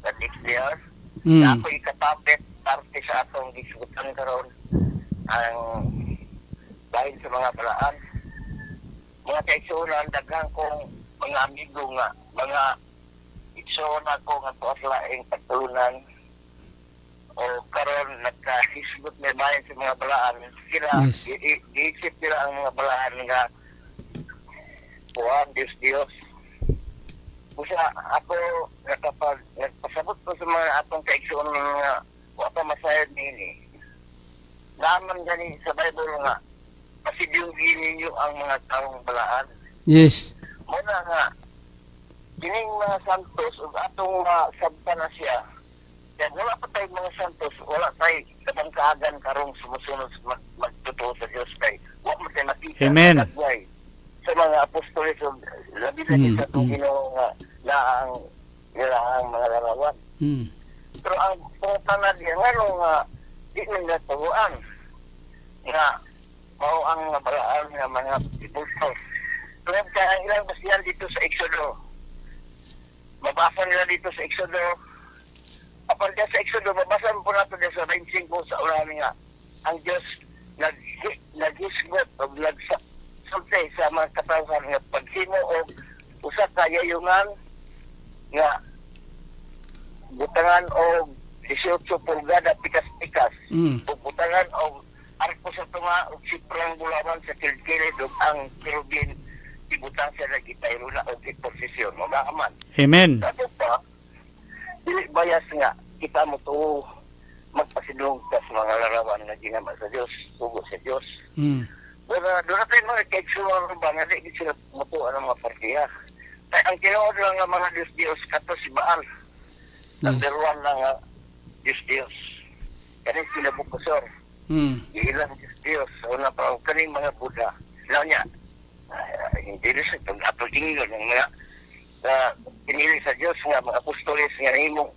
Speaker 4: sa next year. Ako ikatapit, parte sa atong disgutan karon ang dahil sa mga balaan. Mga kaigsunan, daghang kong mga amigo nga, mga igsunan ko nga tuwaslaing pagtulunan o karon nagkahisgot may bayan sa mga balaan. Sila,
Speaker 1: Yes.
Speaker 4: iisip nila ang mga balaan nga kuhan, Diyos. Kusa ako nagpasabot ko sa mga atong kaigsunan nga wapa masayad nini. Naman gani sa Bible nga pasidiyungin ninyo ang mga taong balaan.
Speaker 1: Yes.
Speaker 4: Muna nga, kining mga santos, ug atong sabta na siya, kaya wala pa tayo mga santos, wala tayo kabangkagan karong sumusunod magtotoo sa Diyos kay wala mo tayo makita
Speaker 2: Amen.
Speaker 4: sa dagway sa mga apostoles o labi na sa itong Ginoo nga na ang mga larawan. Pero ang pangutana diya nga nga di nang naturuan nga mao ang balaan nga mga ibulto. Pero kaya ang ilang basihan dito sa Exodo. Mabasa nila dito sa Exodo. Apan diya sa Exodo, mabasa po nato diya sa 25 sa ulan nga ang Diyos naghisgot o nagsulti sa mga katawhan nga pagsimo o usa ka yayungan nga butangan o 18 pulgada pikas-pikas. Butangan o arko sa tunga o siprang bulawan sa kilid-kilid o ang kirubin ibutang siya na gitayro na o posisyon. Magaman.
Speaker 2: Amen.
Speaker 4: Sabi pa, dili bayas nga kita mo to magpasidong sa mga larawan na ginama sa Diyos, tugo sa Diyos. Doon na tayo mga kaigsuwang ba nga di sila mutuan ng mga partiya. Kaya ang kinuod lang ng mga Diyos kato si Baal. Number one lang nga Diyos. Kaya sila bukosor. Ilang Diyos. Una pa ang kaning mga Buddha. Alam niya, hindi rin sa itong tingin ng mga pinili sa Diyos nga mga apostoles nga imong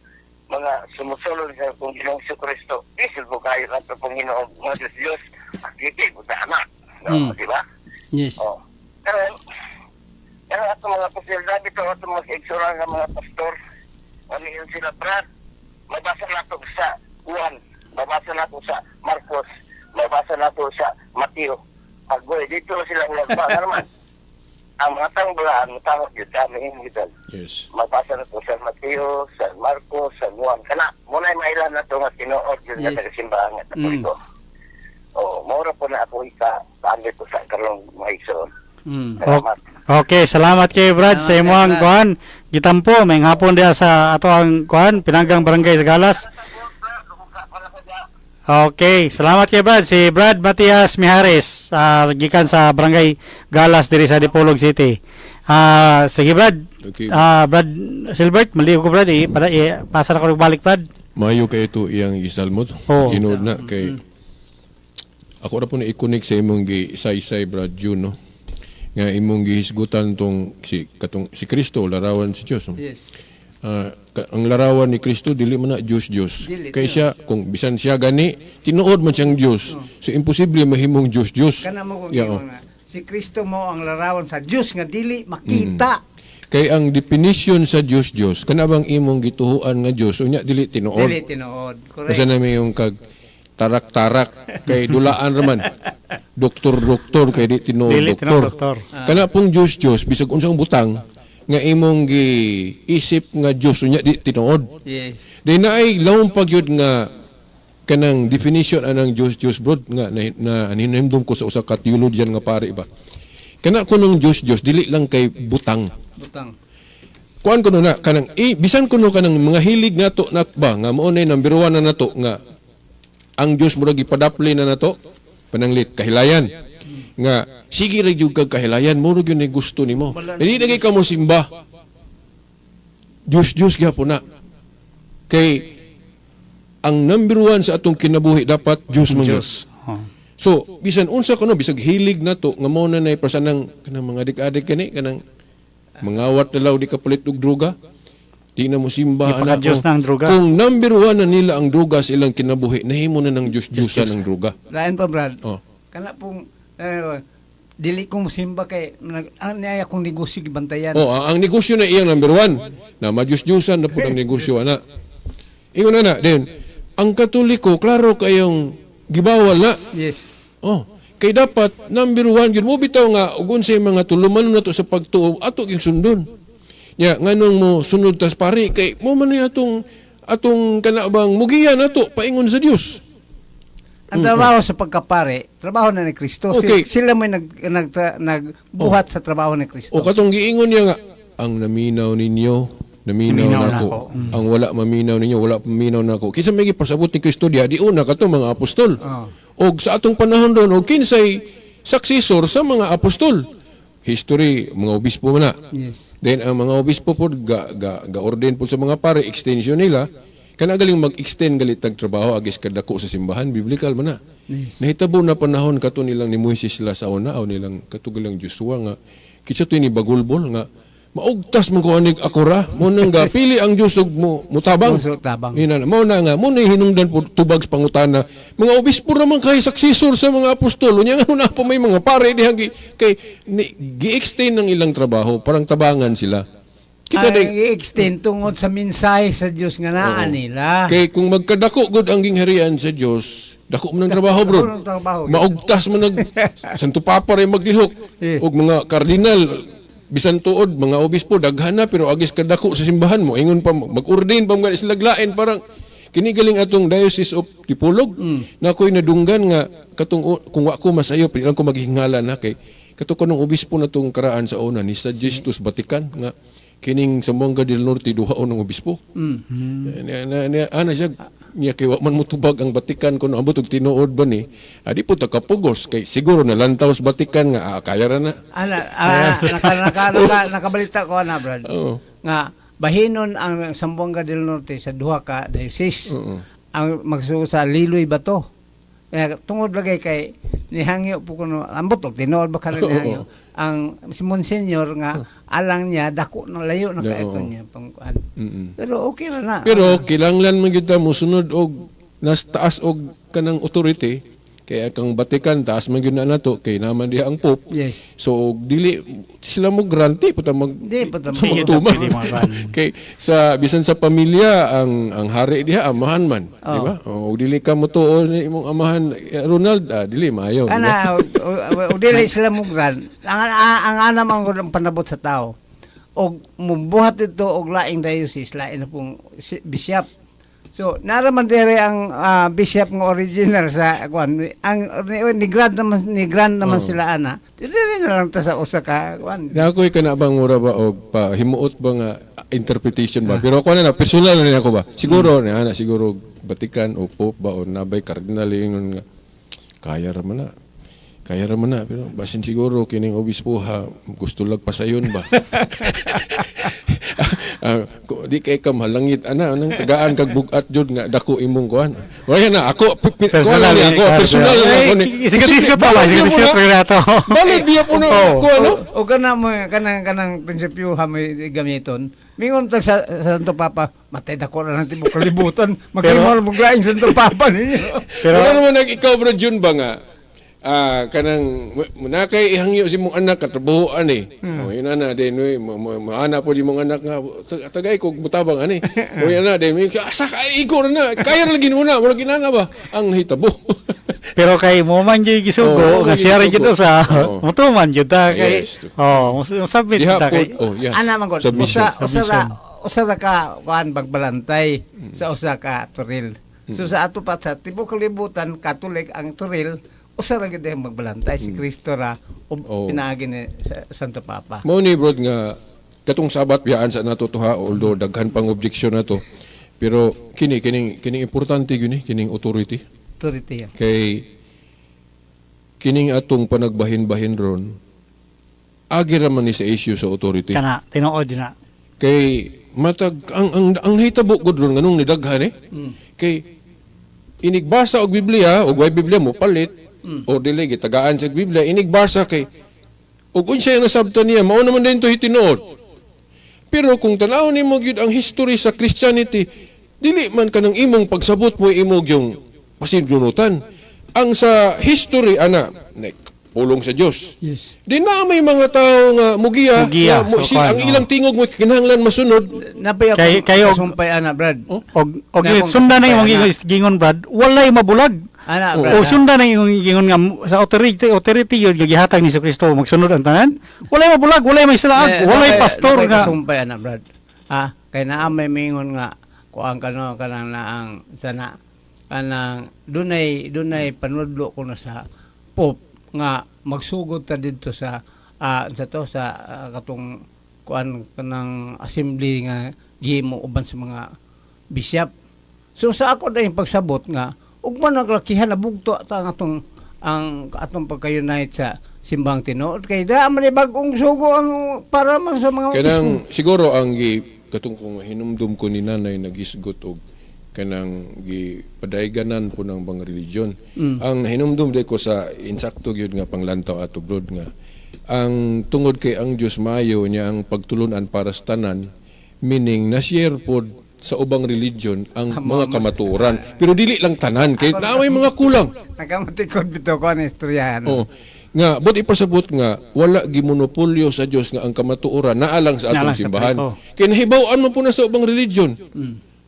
Speaker 4: mga sumusunod sa kung Ginoong Kristo. Isil po kayo lang sa Panginoon mga Diyos. Akiti, buta anak. No, di ba?
Speaker 1: Yes.
Speaker 4: Pero ato mga pasilidad ito, ato mga kaigsuran ng mga pastor, ano yun sila, Brad, mabasa na ito sa Juan, mabasa na ito sa Marcos, mabasa na to sa Mateo. Agoy, dito silang nagbangar man. Ang mga tangbalaan, matangot yun, kami hingitan.
Speaker 3: Yes.
Speaker 4: Mabasa na to sa Mateo, sa Marcos, sa Juan. Kana, muna yung mailan na to nga tinuod yun
Speaker 1: Yes.
Speaker 4: na taga-simbahan nga Katoliko. Maura po na ako paanggit ko sa karong maigsoon. Salamat.
Speaker 2: Okay, salamat kay Brad sa
Speaker 1: Salamat,
Speaker 2: imong
Speaker 1: Brad.
Speaker 2: kuan. Gitampo may hapon dia sa ato ang kuan pinanggang barangay sa Galas. Okay, salamat kay Brad. Si Brad Matias Mihares, gikan sa barangay Galas diri sa Dipolog City. Sige Brad.
Speaker 3: Okay.
Speaker 2: Brad Silbert, maliw ko Brad, pasa na ko balik Brad.
Speaker 3: Mayo kay ito iyang isalmot.
Speaker 2: Oo.
Speaker 3: Tinood na kay ako ra po na i-connect sa imong gi-isay-isay Brad June, no. Nga imong gihisgutan tong si Kristo larawan si Dios. No?
Speaker 1: Yes.
Speaker 3: Ang larawan ni Kristo dili man na Diyos.
Speaker 1: Dili,
Speaker 3: Kay siya kung bisan siya gani tinuod man siyang Dios. So imposible mahimong Diyos.
Speaker 1: Kana mo kung
Speaker 3: Yeah,
Speaker 1: imo nga, si Kristo mo ang larawan sa Dios nga dili makita.
Speaker 3: Kay ang definition sa Diyos kana bang imong gituhuan nga Diyos unya dili tinuod.
Speaker 1: Dili tinuod. Correct.
Speaker 3: Kasi namin yung kag tarak-tarak kay dulaan raman. Doktor kay di tinuod
Speaker 2: Dili tinong
Speaker 3: doktor.
Speaker 2: doktor.
Speaker 3: Kana pong Diyos bisag unsang butang nga imong giisip nga Diyos unya di tinuod.
Speaker 1: Yes.
Speaker 3: Di na ay lawong pagyud nga kanang definition anang Diyos bro nga na hinimdum ko sa usa ka theologian nga pare ba. Kana kunong Diyos dili lang kay butang.
Speaker 1: Butang.
Speaker 3: Kuan kuno na kanang bisan kuno kanang mga hilig nato ba nga mao nay number 1 na nato nga ang Diyos murag gipadapli na nato pananglit kahilayan nga sige ra gyud kag kahilayan murag yun ay gusto nimo. Dili na kay kamo simba. Diyos gyapon na. Kay ang number 1 sa atong kinabuhi dapat Diyos man gyud.
Speaker 2: Diyos. Oh.
Speaker 3: So, bisan unsa kuno bisag hilig nato nga mao na nay pasanang kanang mga adik-adik kani kanang mangawat na law di ka palit og droga. Di na mo simba anak
Speaker 2: Diyos
Speaker 3: ko.
Speaker 2: ng droga.
Speaker 3: Kung number 1 na nila ang droga sa ilang kinabuhi, nahimo na ng Diyos-Diyosan ng droga.
Speaker 1: Lain pa Brad.
Speaker 3: Oh.
Speaker 1: Kana pong dili ko musimba kay ang niya akong negosyo gibantayan.
Speaker 3: Oh, ang negosyo na iyang number 1 na madyos-Diyosan na po ang negosyo ana. Ingon na then ang Katoliko klaro kayong gibawal na.
Speaker 1: Yes.
Speaker 3: Oh, kay dapat number 1 gyud mo bitaw nga ug unsay mga tulumanon nato sa pagtuo ato gyud sundon. Ya, nganong mo sunod tas pare kay mo man ni atong kanabang mugiya nato paingon sa Dios.
Speaker 1: Ang trabaho sa pagkapare, trabaho na ni Kristo.
Speaker 3: Okay.
Speaker 1: Sila may nagbuhat sa trabaho ni Kristo.
Speaker 3: O katong giingon niya nga ang naminaw ninyo, naminaw nako. Ang wala maminaw ninyo, wala paminaw nako. Kinsa may gipasabot ni Kristo diha di una katong mga apostol. Og sa atong panahon ron og kinsay successor sa mga apostol. History mga obispo man na.
Speaker 1: Yes.
Speaker 3: Then ang mga obispo po ga-ordain po sa mga pare extension nila kana galing mag-extend galit tag trabaho agis kadako sa simbahan biblical man na.
Speaker 1: Yes.
Speaker 3: Nahitabo na panahon kato nilang ni Moises sila sa una o nilang katugalang Joshua nga kitsa to ni bagulbol nga maugtas mo ko anig akora mo nang pili ang Dios ug mo mutabang.
Speaker 1: Puso tabang.
Speaker 3: Ina mo na nga mo na hinungdan po tubag sa pangutana mga obispo raman kay successor sa mga apostol unya nga na po may mga pare diha kay gi-extend ng ilang trabaho parang tabangan sila. Kita
Speaker 1: Ang i-extend tungod sa mensahe sa Diyos nga naa nila.
Speaker 3: kay kung magkadako gud ang gingharian sa Dios dako man ang trabaho bro.
Speaker 1: Dako ng trabaho.
Speaker 3: Maugtas man nag Santo Papa ray maglihok
Speaker 1: Yes.
Speaker 3: og mga kardinal bisan tuod mga obispo daghan na pero agis kadako sa simbahan mo ingon pa mag-ordain pa mga islaglain parang kini galing atong Diocese of Dipolog na ako'y nadunggan nga katong kung wa ko masayo pili lang ko maghingalan na kay kato ko nung obispo na tong karaan sa una ni Justus Vatican nga kining Zamboanga del Norte duhaon ng obispo. Ana siya niya kay wa man mo tubag ang Vatican kuno ambot og tinuod ba ni adi po takapugos kay siguro nalantaw sa Vatican nga kaya ra na.
Speaker 1: Nakabalita ko na Brad.
Speaker 3: Oo.
Speaker 1: Nga bahinon ang Zamboanga del Norte sa duha ka diocese. Ang magsuo sa Liloy Bato. Kaya tungod lagay kay nihangyo po kuno ambot og tinuod ba kanang nihangyo. Ang si Monsignor nga alang niya dako na layo na kaito niya pangkuan. Pero okay ra na.
Speaker 3: Pero kilanglan man gyud ta mo sunod og nas taas og kanang authority Kaya kang Vatican taas man gyud na nato kay naman diha ang Pope.
Speaker 1: Yes.
Speaker 3: So dili sila mo grante puta mag
Speaker 1: Di pa
Speaker 2: Sige,
Speaker 3: magtuma.
Speaker 2: pwede mga kan.
Speaker 3: Kay sa bisan sa pamilya ang hari diha amahan man, di
Speaker 1: Oh.
Speaker 3: ba? O dili ka mo tuo ni imong amahan Ronald, dili maayo, di ba?
Speaker 1: Ana, o dili sila mugran. Ang ana man gud ang panabot sa tao. Og mubuhat ito og laing diocese, lain na pong bishop. So, naraman dire ang bishop ng original sa kwan. Ang ni grand naman
Speaker 3: Oh.
Speaker 1: sila ana. Dili na lang ta sa usa ka kwan.
Speaker 3: Na ako'y kana bang mura ba og pa himuot ba nga interpretation ba? Pero ako na personal na ako ba? Siguro na ana siguro Vatican o Pope ba o nabay cardinal ingon nga kaya ra man na. Kaya ra man na pero basin siguro kining obispo ha gusto lag pasayon ba? Di kay ka malangit ana nang tagaan kag bugat jud nga dako imong kuan. Wala na ako
Speaker 2: Personal
Speaker 3: kuan ako personal na ako ni.
Speaker 2: Isigat-isigat pa ba? Isigat-isigat pa na to.
Speaker 3: Balik biya po na kuan no.
Speaker 1: O kana mo kanang prinsipyo ha may gamiton. Mingon tag sa Santo Papa, matay dako na ng tibok kalibutan. Magkaimal mo glaing Santo Papa ninyo.
Speaker 3: Pero ano naman ikaw bro Jun ba nga? Kanang munakay ihangyo si mong anak katrabahoan eh. O yun ana din maana po di mong anak nga tagay kog mutabang ani. O yun ana din asa ka igor na kaya ra lagi mo na wala ginana ba ang hitabo.
Speaker 2: Pero kay mo man gyud gisugo, nga siya rin gyud sa
Speaker 3: Oo.
Speaker 2: mutuman gyud ta kay.
Speaker 3: Yes.
Speaker 2: Musabit
Speaker 3: Diha
Speaker 2: ta
Speaker 3: po
Speaker 2: kay.
Speaker 3: yeah.
Speaker 1: Ana man gud.
Speaker 3: Submission.
Speaker 1: Usa ra ka kuan bagbalantay sa usa ka turil. So sa ato pa sa tibok kalibutan Katolik ang turil usa ra gyud ang magbalantay si Kristo ra
Speaker 3: Oh.
Speaker 1: pinaagi ni sa Santo Papa.
Speaker 3: Mao ni bro nga katong sabat biyaan sa nato to ha although daghan pang objection na to. Pero kining importante gyud ni kining authority.
Speaker 1: Authority.
Speaker 3: Kay kining atong panagbahin-bahin ron agi ra man ni sa issue sa authority.
Speaker 2: Kana tinuod na.
Speaker 3: Kay matag ang hitabo gud ron nganong nidaghan eh. Kay inigbasa og Biblia og way Biblia mo palit o dili gitagaan sa Biblia inigbasa kay ug unsay ang nasabtan niya mao naman din to hitinuod. Pero kung tanaw nimo gyud ang history sa Christianity dili man kanang imong pagsabot mo imong yung pasidlunutan. Ang sa history ana pulong sa Dios.
Speaker 1: Yes.
Speaker 3: Di na may mga tao nga mugiya,
Speaker 2: Mugiya,
Speaker 3: nga
Speaker 2: so
Speaker 3: ang
Speaker 2: kuan,
Speaker 3: ilang tingog mo kinahanglan masunod.
Speaker 1: Napay
Speaker 2: Kayo-
Speaker 1: sumpay ana Brad.
Speaker 2: Og
Speaker 1: Na kung
Speaker 2: sundan na
Speaker 1: sumpay
Speaker 2: imong gingon Brad, walay mabulag.
Speaker 1: Ana
Speaker 3: Oh.
Speaker 1: Brad.
Speaker 2: O sundan na imong gingon nga sa authority yun nga gihatag ni Kristo magsunod ang tanan. Walay mabulag, walay may silaag, walay pastor nga.
Speaker 1: sumpay ana Brad. Kay naa may mingon nga kuan kano kanang naang sana kanang dunay panudlo kuno sa Pope nga magsugod ta didto sa katong kuan kanang assembly nga gihimo uban sa mga bishop. So sa ako na yung pagsabot nga ug man naglakihan na bugto ta ang atong pagka-unite sa simbang tinuod kay da man bag-ong sugo ang para man sa mga
Speaker 3: Kanang siguro ang katong kung hinumdum ko ni nanay nagisgot og kanang gipadayganan po ng bang religion. Ang hinumdum day ko sa insakto gyud nga panglantaw ato brod nga ang tungod kay ang Dios maayo niya ang pagtulunan para sa tanan meaning na-share pod sa ubang religion ang mga kamatuoran pero dili lang tanan kay naamay mga kulang.
Speaker 1: nagamatikod bitaw ko ang istoryahan.
Speaker 3: Oh. Nga, but ipasabot nga, wala gimonopolyo sa Dios nga ang kamatuoran naalang sa atong
Speaker 2: Naalang sa
Speaker 3: simbahan.
Speaker 2: Pasko.
Speaker 3: Kaya nahibaw-an mo po na sa ubang religion.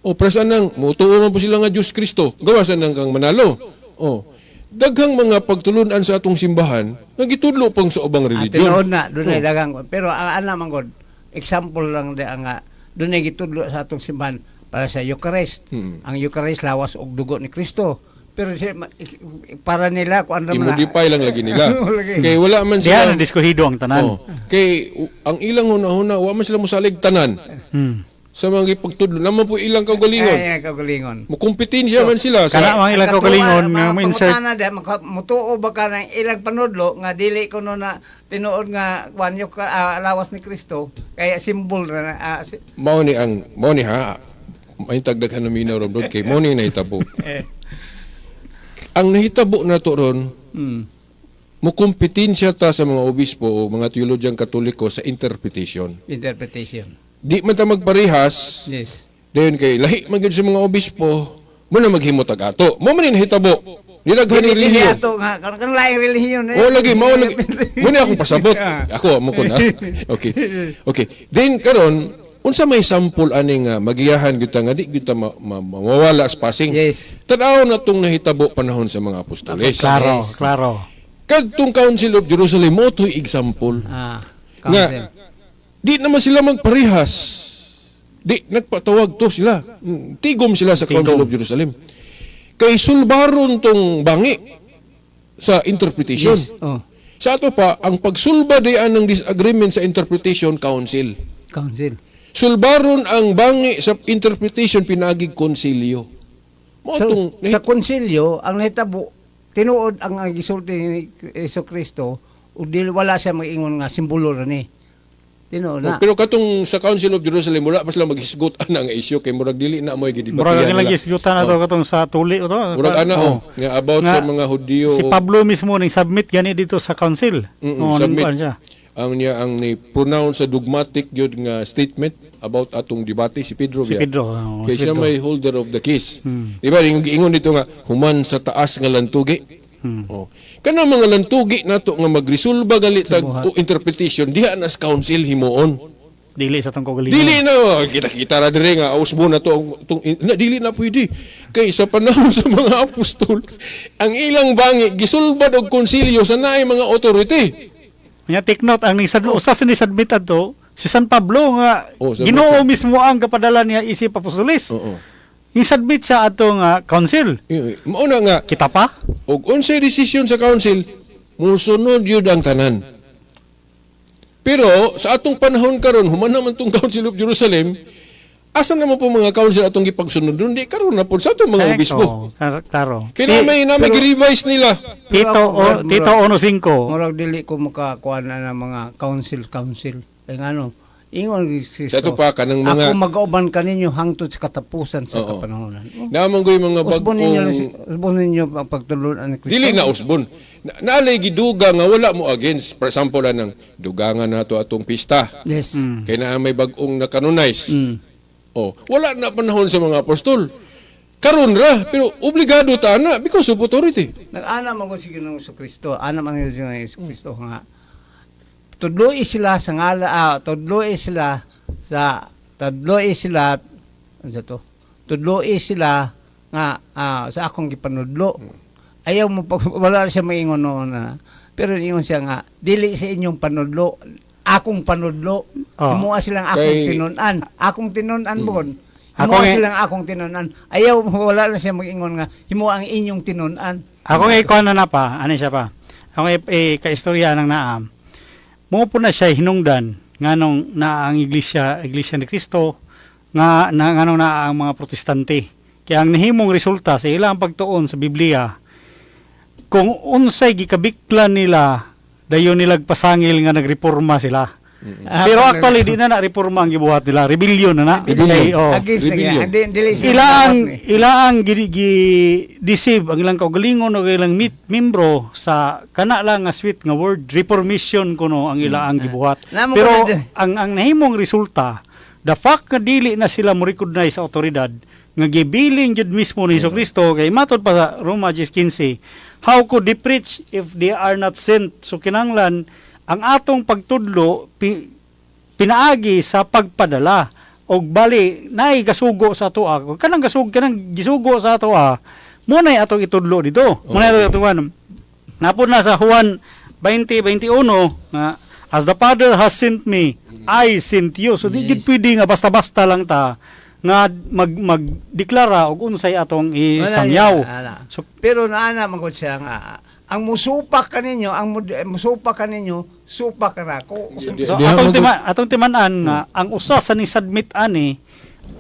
Speaker 3: O, prasan nang, mutuo mo po sila nga Diyos Kristo. Gawasan nang kang manalo. O, daghang mga pagtulunan sa atong simbahan, nagitudlo pang sa ubang
Speaker 1: Tinuod
Speaker 3: religion.
Speaker 1: na dunay dagang pero ang ana man god example lang di nga dunay gitudlo sa atong simbahan para sa Eucharist. Ang Eucharist lawas og dugo ni Kristo. Pero para nila kung ano man
Speaker 3: I-modify lang lagi nila.
Speaker 1: Lagi.
Speaker 3: Kaya wala man
Speaker 2: Diha
Speaker 3: sila...
Speaker 2: na diskuhido ang tanan.
Speaker 3: Oh, kay ang ilang huna-huna, wala man sila musalig tanan. Sa mga ipagtudlo. Naman po ilang kaugalingon.
Speaker 1: ay kaugalingon.
Speaker 3: Mukumpetensya man sila.
Speaker 2: Kana mga ilang kaugalingon nga ma-insert.
Speaker 1: Mutuo ba ka ng ilang panudlo nga dili ko no na tinuod nga wanyo ka lawas ni Kristo kaya simbol na
Speaker 3: Mao ni ha. May tagdaghan na minaw ron kay mao ni nahitabo. Ang nahitabo na to ron, mukumpetensya ta sa mga obispo o mga teologyang katoliko sa interpretation.
Speaker 1: interpretation.
Speaker 3: Di man ta magparehas,
Speaker 1: Yes.
Speaker 3: dayon kay lahi man gyud sa mga obispo, mo na maghimo tag ato. Mo man ni nahitabo. Nilaghan ni
Speaker 1: Dili
Speaker 3: relihiyon.
Speaker 1: ato nga kan laing relihiyon.
Speaker 3: O lagi, mao lagi. Muna akong pasabot. Ako mo ko na. Okay. Okay. Then karon, unsa may sample ani nga magiyahan gyud nga di gyud mawala sa passing.
Speaker 1: Yes.
Speaker 3: Tanaw na tong nahitabo panahon sa mga apostoles.
Speaker 2: Klaro,
Speaker 1: Yes.
Speaker 2: klaro.
Speaker 3: Kadtong Council of Jerusalem mo to'y example.
Speaker 1: Council.
Speaker 3: Nga, di naman sila magparihas. Di, nagpatawag to sila. Tigom sila sa Council
Speaker 2: Tigom.
Speaker 3: of Jerusalem. Kay sulbaron tong bangi sa interpretation.
Speaker 1: Yes. Oh,
Speaker 3: Sa ato pa, ang pagsulba diyan ng disagreement sa interpretation, council.
Speaker 1: council.
Speaker 3: Sulbaron ang bangi sa interpretation, pinagig konsilyo. Mo
Speaker 1: So, sa konsilyo, ang nahitabo, tinuod ang gisulti ni Jesucristo, ug dili wala siya mag-ingon nga simbolo ra ni. Tinuod na.
Speaker 3: Pero katong sa Council of Jerusalem, wala pa sila maghisgot ang issue kay murag dili na mo
Speaker 2: Murag
Speaker 3: gidibatihan
Speaker 2: ang lagi sigutan na to katong sa tuli to.
Speaker 3: Murag ana
Speaker 2: Oh.
Speaker 3: nga about
Speaker 2: Nga,
Speaker 3: sa mga Hudyo.
Speaker 2: Si Pablo mismo ning submit gani dito sa council. Oh,
Speaker 3: submit.
Speaker 2: nang siya.
Speaker 3: Ang ni pronounce sa dogmatic gyud nga statement about atong debate si Pedro.
Speaker 2: Si
Speaker 3: biya.
Speaker 2: Pedro.
Speaker 3: Kay
Speaker 2: si
Speaker 3: siya
Speaker 2: Pedro.
Speaker 3: may holder of the keys. Di ba, ingon dito nga, human sa taas nga lantugi. Oh. Kanang mga lantugi nato nga magresolba gali tag o interpretation, diha na sa council himuon.
Speaker 2: Dili sa tong kagalingon.
Speaker 3: Dili na, kita ra dire nga, ausbo na to, dili na pwede. Kay sa panahon sa mga apostol, ang ilang bangi, gisulbad og konsilyo sa naay mga authority.
Speaker 2: Nya take note ang usa sa ni submit adto si San Pablo nga
Speaker 3: Oh, submit
Speaker 2: Ginoo
Speaker 3: siya.
Speaker 2: mismo ang kapadala niya isip apostolis.
Speaker 3: Oo.
Speaker 2: Ni-submit siya ato nga council.
Speaker 3: Mauna nga,
Speaker 2: Kita pa?
Speaker 3: og unsay decision sa council, musunod yun ang tanan. Pero sa atong panahon karon, human naman tong Council of Jerusalem, asa naman po mga council atong gipagsunod doon? Di karon na po sa atong mga obispo.
Speaker 2: Klaro.
Speaker 3: Kaya na may gi-revise nila.
Speaker 2: Tito 1.5.
Speaker 1: Murag dili ko makakuha na ng mga council. Ay ngano, ingon si
Speaker 3: Sa ito pa, kanang mga,
Speaker 1: ako mag-auban kaninyo hangtod sa katapusan sa
Speaker 3: Oo.
Speaker 1: kapanahonan.
Speaker 3: naman ko yung mga
Speaker 1: Usbon ninyo ang pagtulunan ni Kristo.
Speaker 3: dili na usbon. Naalay giduga nga wala mo against. For example, ng dugangan nato atong pista.
Speaker 1: Yes.
Speaker 3: Kaya na may bagong na-canonize.
Speaker 1: Mm.
Speaker 3: Oh, wala na panahon sa mga apostol. Karon ra, pero obligado ta na because of authority.
Speaker 1: Nag-ana man ko si Ginoong Kristo, ana man si Ginoong Kristo nga tudloy sila sa ngala tudloy sila ano sa to? Tudloy sila nga sa akong gipanudlo. Ayaw mo wala siya maingon noon na. Pero ingon siya nga dili sa inyong panudlo, akong panudlo. Himuha silang akong tinunan. Akong tinunan bon. Himuha silang akong tinunan. Ayaw wala na siya mag-ingon nga himuha ang inyong tinunan.
Speaker 2: Ako nga ikaw na pa. Ano siya pa? Ako nga kaistorya ng naam. Mo po na siya hinungdan nganong na ang iglesia ni Kristo nganong na ang mga protestante. Kaya ang nahimong resulta sa ilang pagtuon sa Biblia, kung unsay gikabiklan nila, dayon nilag pasangil nga nagreforma sila. Pero actually di na reforma ang gibuhat nila, rebellion na.
Speaker 1: Against
Speaker 3: Rebellion.
Speaker 1: dili siya
Speaker 2: Ilang deceive ang ilang kaugalingon o ilang membro sa kana lang nga sweet nga word reformation kuno ang ilang gibuhat. Pero ang nahimong resulta, the fact nga dili na sila mo recognize sa otoridad nga gibiling jud mismo ni Jesucristo kay matod pa sa Roma 10:15, how could they preach if they are not sent? So kinanglan ang atong pagtudlo pinaagi sa pagpadala og bali naay gasugo sa atoa kanang gisugo sa atoa mo nay atong itudlo dito mo nay atong napod na sa Juan 20:21 nga as the Father has sent me I sent you. So di gid pwede nga basta-basta lang ta nga magdeklara og unsay atong isangyaw.
Speaker 1: So pero naana man gud siya nga ang musupak kaninyo, supak ka nako.
Speaker 2: So atong timan-an nga ang usa sa ni submit ani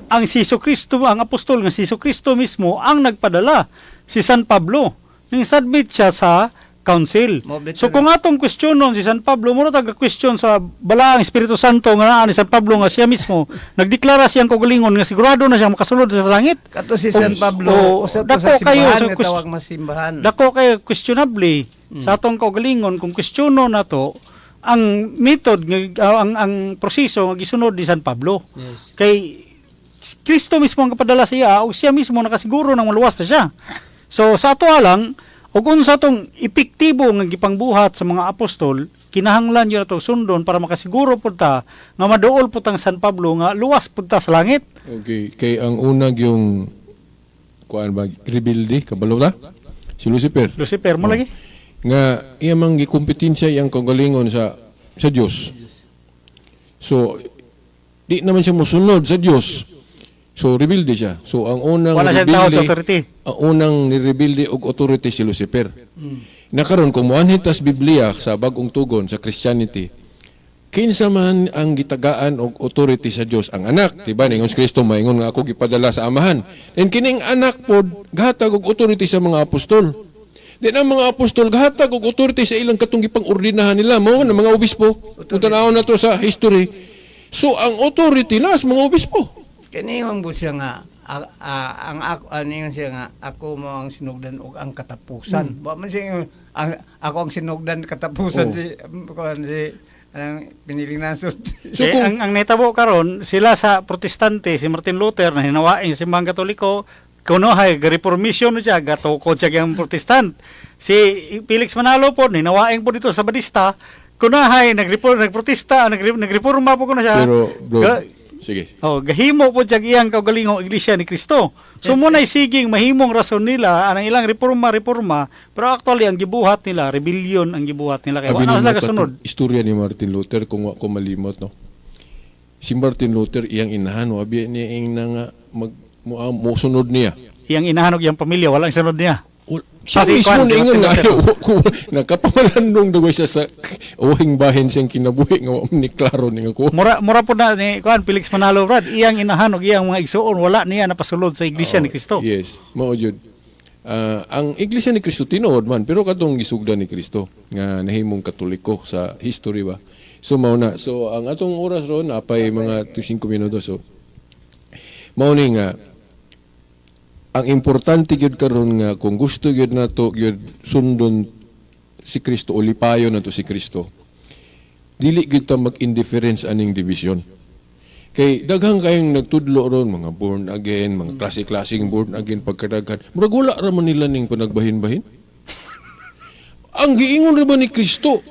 Speaker 2: ang si Jesucristo, ang apostol nga si Jesucristo mismo ang nagpadala si San Pablo. Ning submit siya sa council. So kung atong questionon si San Pablo, mura taga-question sa balaang Espiritu Santo nga naa ni San Pablo nga siya mismo nagdeklara siyang kaugalingon nga sigurado na siyang makasulod sa langit.
Speaker 1: Kato si San Pablo, usa to sa simbahan nga tawag masimbahan.
Speaker 2: Dako kayo questionably sa atong kaugalingon kung questiono na to ang method ang proseso nga gisunod ni San Pablo.
Speaker 1: Yes.
Speaker 2: Kay Kristo mismo ang kapadala siya o siya mismo nakasiguro nang maluwas na siya. So sa ato lang ug unsa tong epektibo nga gipangbuhat sa mga apostol, kinahanglan yun nato sundon para makasiguro pud ta nga maduol pud ang San Pablo nga luwas pud ta sa langit.
Speaker 3: Okay, kay ang unag yung kuan ba rebelde kabalo ta? Si Lucifer.
Speaker 2: Lucifer mo
Speaker 3: Oh.
Speaker 2: lagi.
Speaker 3: Nga iya mang gikompetensya iyang kagalingon sa Dios. So di naman siya mosunod sa Dios. So rebelde siya. So ang unang
Speaker 2: Wala siya tawag sa
Speaker 3: rebelde,
Speaker 2: authority.
Speaker 3: ang unang nirebelde og authority si Lucifer. Nakaron kung moanhit tas Biblia sa bagong tugon sa Christianity, kinsa man ang gitagaan og authority sa Dios ang anak, diba? Ningon si Kristo maingon nga ako gipadala sa amahan. And kining anak pod gahatag og authority sa mga apostol. Then ang mga apostol gahatag og authority sa ilang katong gipang-ordinahan nila mao na mga obispo. Kung tanawon nato sa history. So ang authority na sa mga obispo.
Speaker 1: Kaniyon po siya nga, ang ako, siya nga, ako mo ang sinugdan o ang katapusan. Wa man siya ako ang sinugdan katapusan
Speaker 3: Oh.
Speaker 1: si anong piniling nasod.
Speaker 3: So, kung-
Speaker 2: ang netabo karon sila sa protestante si Martin Luther na hinawain si mga Katoliko kuno hay reformation siya gatukod siya ang protestant. Si Felix Manalo po hinawain po dito sa Badista kuno hay nagprotesta nagreforma po kuno siya.
Speaker 3: Pero bro, sige.
Speaker 2: Gahimo po siya iyang kaugalingong iglesia ni Kristo. So muna'y siging mahimong rason nila anang ilang reforma pero actually ang gibuhat nila rebellion ang gibuhat nila kaya
Speaker 3: Abi
Speaker 2: wala
Speaker 3: ni
Speaker 2: sila kasunod.
Speaker 3: istorya ni Martin Luther kung wa ko malimot no. Si Martin Luther iyang inahan abi niya ing nga mosunod niya.
Speaker 2: Iyang inahanog iyang pamilya walang sunod niya.
Speaker 3: Siya
Speaker 2: Kasi
Speaker 3: mismo
Speaker 2: kwan,
Speaker 3: na ingon
Speaker 2: Martin Luther.
Speaker 3: nakapamalandong daw siya sa uwing bahin siyang kinabuhi nga wa man ni klaro ni ako.
Speaker 2: Mura po na ni kuan Felix Manalo Brad, iyang inahanog iyang mga igsuon wala niya napasulod sa iglesia ni Kristo.
Speaker 3: Yes, mao jud. Ang iglesia ni Kristo tinuod man pero katong gisugdan ni Kristo nga nahimong Katoliko sa history ba. So mao na. So ang atong oras ron apay mga 5 minutos so. Mao ni nga ang importante gyud karon nga kung gusto gyud nato gyud sundon si Kristo o lipayon nato si Kristo. Dili gyud ta mag-indifference aning division. Kay daghang kayong nagtudlo ron mga born again, mga klase-klaseng born again pagkadaghan. Murag wala ra man nila ning panagbahin-bahin. Ang giingon ra ba ni Kristo?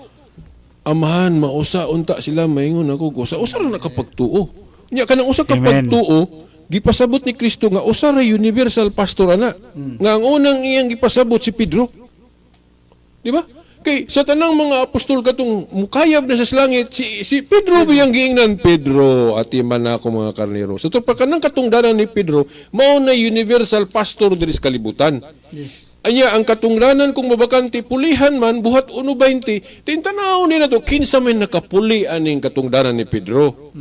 Speaker 3: Amahan mausa unta sila maingon ako usa ra nakapagtuo. Nya kanang usa ka
Speaker 2: Amen.
Speaker 3: pagtuo gipasabot ni Kristo nga usa ra universal pastor ana. Nga ang unang iyang gipasabot si Pedro. Di ba? Kay sa tanang mga apostol katong mukayab na sa langit si Pedro biyang giingnan Pedro ati man ako mga karnero. So to kanang katungdanan ni Pedro mao na universal pastor diri sa kalibutan.
Speaker 1: Yes.
Speaker 3: Anya ang katungdanan kung mabakante pulihan man buhat 1:20 tin tanaw ni nato kinsa man nakapuli aning katungdanan ni Pedro.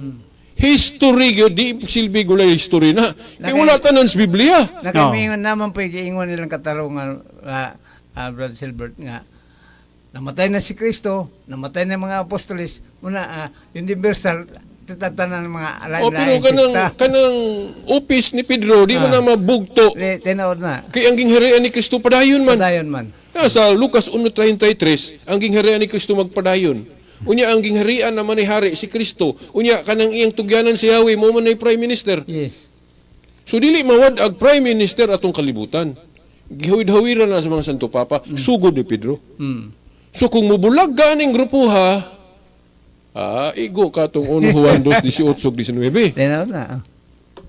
Speaker 3: History gyud di silbi gulay history na. Kay wala tanan sa Biblia.
Speaker 1: Nakamingon naman po giingon nilang katarungan Brother Silbert nga namatay na si Kristo, namatay na mga apostolis, muna universal tatanan ng mga
Speaker 3: O pero kanang office ni Pedro di mo na mabugto.
Speaker 1: Tinaod na.
Speaker 3: Kay ang gingharian ni Kristo padayon man.
Speaker 1: Padayon man.
Speaker 3: Sa Lucas 1:33, ang gingharian ni Kristo magpadayon. Unya ang gingharian naman ni hari si Kristo. Unya kanang iyang tugyanan si Yahweh mo man ay prime minister.
Speaker 1: Yes.
Speaker 3: So dili mawad ag prime minister atong kalibutan. Gihawid-hawiran na sa mga Santo Papa, sugod ni Pedro. So kung mubulag ka aning grupo ha, igo ka tong 1 Juan 2:18-19.
Speaker 1: Tinaod na.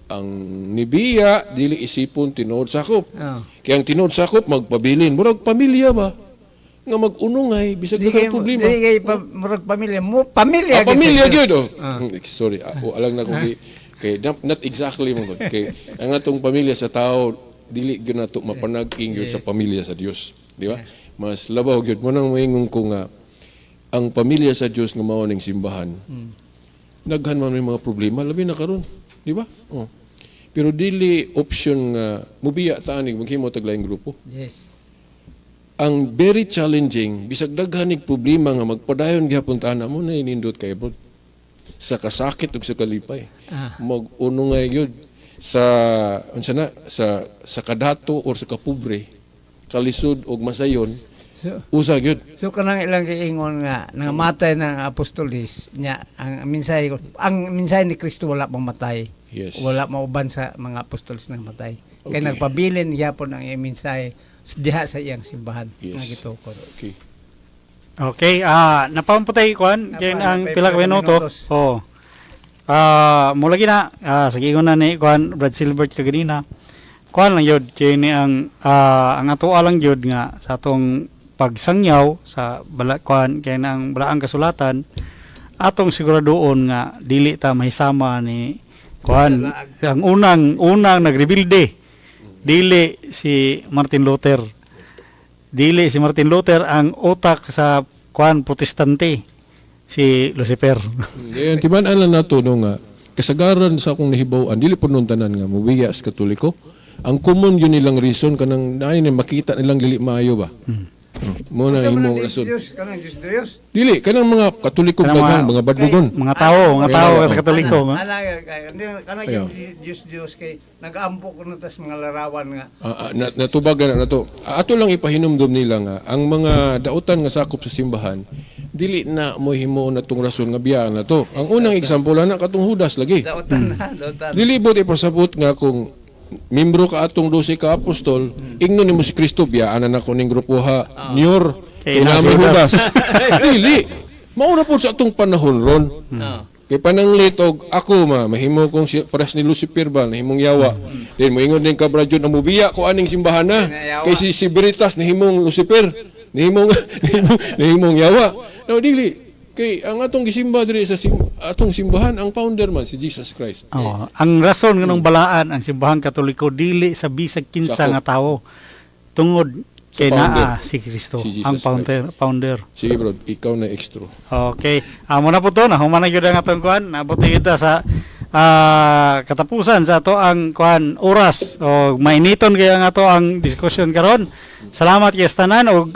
Speaker 3: Ang nibiya dili isipon tinuod sakop.
Speaker 1: Oh.
Speaker 3: Kaya ang tinuod sakop magpabilin, murag pamilya ba? Nga mag-unungay bisag
Speaker 1: Di
Speaker 3: ka
Speaker 1: kay
Speaker 3: problema.
Speaker 1: di kay murag pamilya mo pamilya
Speaker 3: Pamilya gyud oh.
Speaker 1: Ah.
Speaker 3: Sorry, alang na ko kay not exactly mo gud. Kay ang atong pamilya sa tao dili gyud nato mapanag-ing gyud sa pamilya sa Dios, di ba? Mas labaw gyud mo nang moingon ko nga ang pamilya sa Dios nga mao ning simbahan. Daghan man may mga problema labi na karon, di ba? Oh. Pero dili option nga mubiya ta aning maghimo tag laing grupo.
Speaker 1: Yes.
Speaker 3: Ang very challenging bisag daghanig problema nga magpadayon gyapon ta na mo na inindot kay bro sa kasakit ug sa kalipay mag-unungay gyud sa unsa na sa kadato or sa kapobre kalisod og masayon
Speaker 1: So
Speaker 3: usa gyud
Speaker 1: kanang ilang giingon nga nangamatay ng apostolis nya ang mensahe ni Kristo wala mamatay.
Speaker 3: yes
Speaker 1: Wala mauban sa mga apostolis na matay.
Speaker 3: Okay.
Speaker 1: Kaya nagpabilin yapon ang mensahe diha sa iyang simbahan
Speaker 3: Yes.
Speaker 1: nga gitukod.
Speaker 3: Okay.
Speaker 2: Okay, napamputay kuan kay ang
Speaker 1: Napay-
Speaker 2: pila ka
Speaker 1: pila ka
Speaker 2: minuto.
Speaker 1: minutos.
Speaker 2: Oh. Mula gina sige ko na ni kuan Brad Silbert kaganina. Kuan lang yun kay ni ang ato lang yun nga sa atong pagsangyaw sa kuan kay ang balaang kasulatan atong siguraduon nga dili ta mahisama ni kuan ang unang nagrebilde dili si Martin Luther. Dili si Martin Luther ang utak sa kuan protestante si Lucifer.
Speaker 3: Ngayon, timan-an lang nato no nga, kasagaran sa akong nahibaw-an, dili po nung tanan nga, muwiya sa Katoliko. Ang common yun nilang reason, kanang naanin makita nilang dili maayo ba? Muna
Speaker 1: Usa man
Speaker 3: imong
Speaker 1: ang
Speaker 3: rason.
Speaker 1: Diyos, kanang Diyos.
Speaker 3: Dili, kanang mga Katoliko
Speaker 2: Kanang
Speaker 3: daghang, mga badlugon.
Speaker 2: Mga tao
Speaker 3: Kaya-
Speaker 2: sa Katoliko.
Speaker 1: Kanang
Speaker 3: Ayaw.
Speaker 1: Diyos kay nag-ampo ko na tas mga larawan nga.
Speaker 3: Natubagan na to. Ato lang ipahinumdum nila nga, ang mga dautan nga sakop sa simbahan, dili na mo himo na tong rason nga biyaan na to. Ang unang example na katong Judas lagi.
Speaker 1: Dautan na, dautan.
Speaker 3: Dili bot ipasabot nga kung membro ka atong 12 ka apostol, ingnon nimo si Kristo biyaan na ko ning grupo ha. Niyor
Speaker 2: Kay
Speaker 3: kay
Speaker 2: na si
Speaker 3: nami
Speaker 2: Judas.
Speaker 3: Judas. Dili. Mauna po sa atong panahon ron.
Speaker 1: No.
Speaker 3: Kay pananglit og ako mahimo kong paras ni Lucifer ba nahimong yawa. Then moingon din ka bradyo na mubiya ko aning simbahan na.
Speaker 1: Yawa.
Speaker 3: Kay si Veritas nahimong Lucifer, nahimong nahimong yawa. No dili. Kay ang atong gisimba diri sa atong simbahan ang founder man si Jesus Christ.
Speaker 2: Oh, ang rason nganong balaan ang simbahan Katoliko dili sa bisag kinsa
Speaker 3: Sakop.
Speaker 2: nga tawo tungod
Speaker 3: Sa
Speaker 2: kay
Speaker 3: founder.
Speaker 2: naa si Kristo
Speaker 3: Si Jesus
Speaker 2: ang founder.
Speaker 3: Sige bro, ikaw na extra.
Speaker 2: Okay. Amo na po to na human na gyud ang atong kuan. Nabuti kita sa katapusan sa ato ang kuan oras o mainiton kay ang ato ang discussion karon. Salamat kay tanan og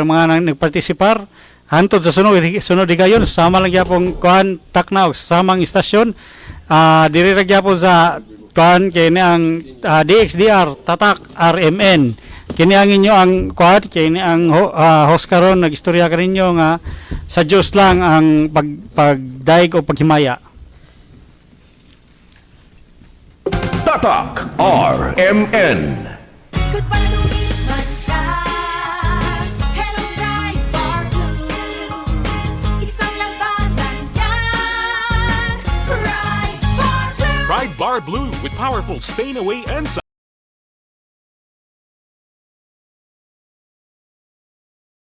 Speaker 2: mga nagpartisipar. Hantod sa sunod higayon sama lang gyapon kuan takna og samang istasyon. Diri ra gyapon sa kuan kay ni ang DXDR tatak RMN. Kini ang inyo ang kuan kini ang host karon nagistorya kaninyo nga sa Dios lang ang pagdaig o paghimaya.
Speaker 5: Tatak RMN.
Speaker 6: Goodbye lumipas siya. Hello, Bright Bar Blue. Isang labanan yan. Bright Bar Blue.
Speaker 7: Ride Bar Blue with powerful stain away enzymes.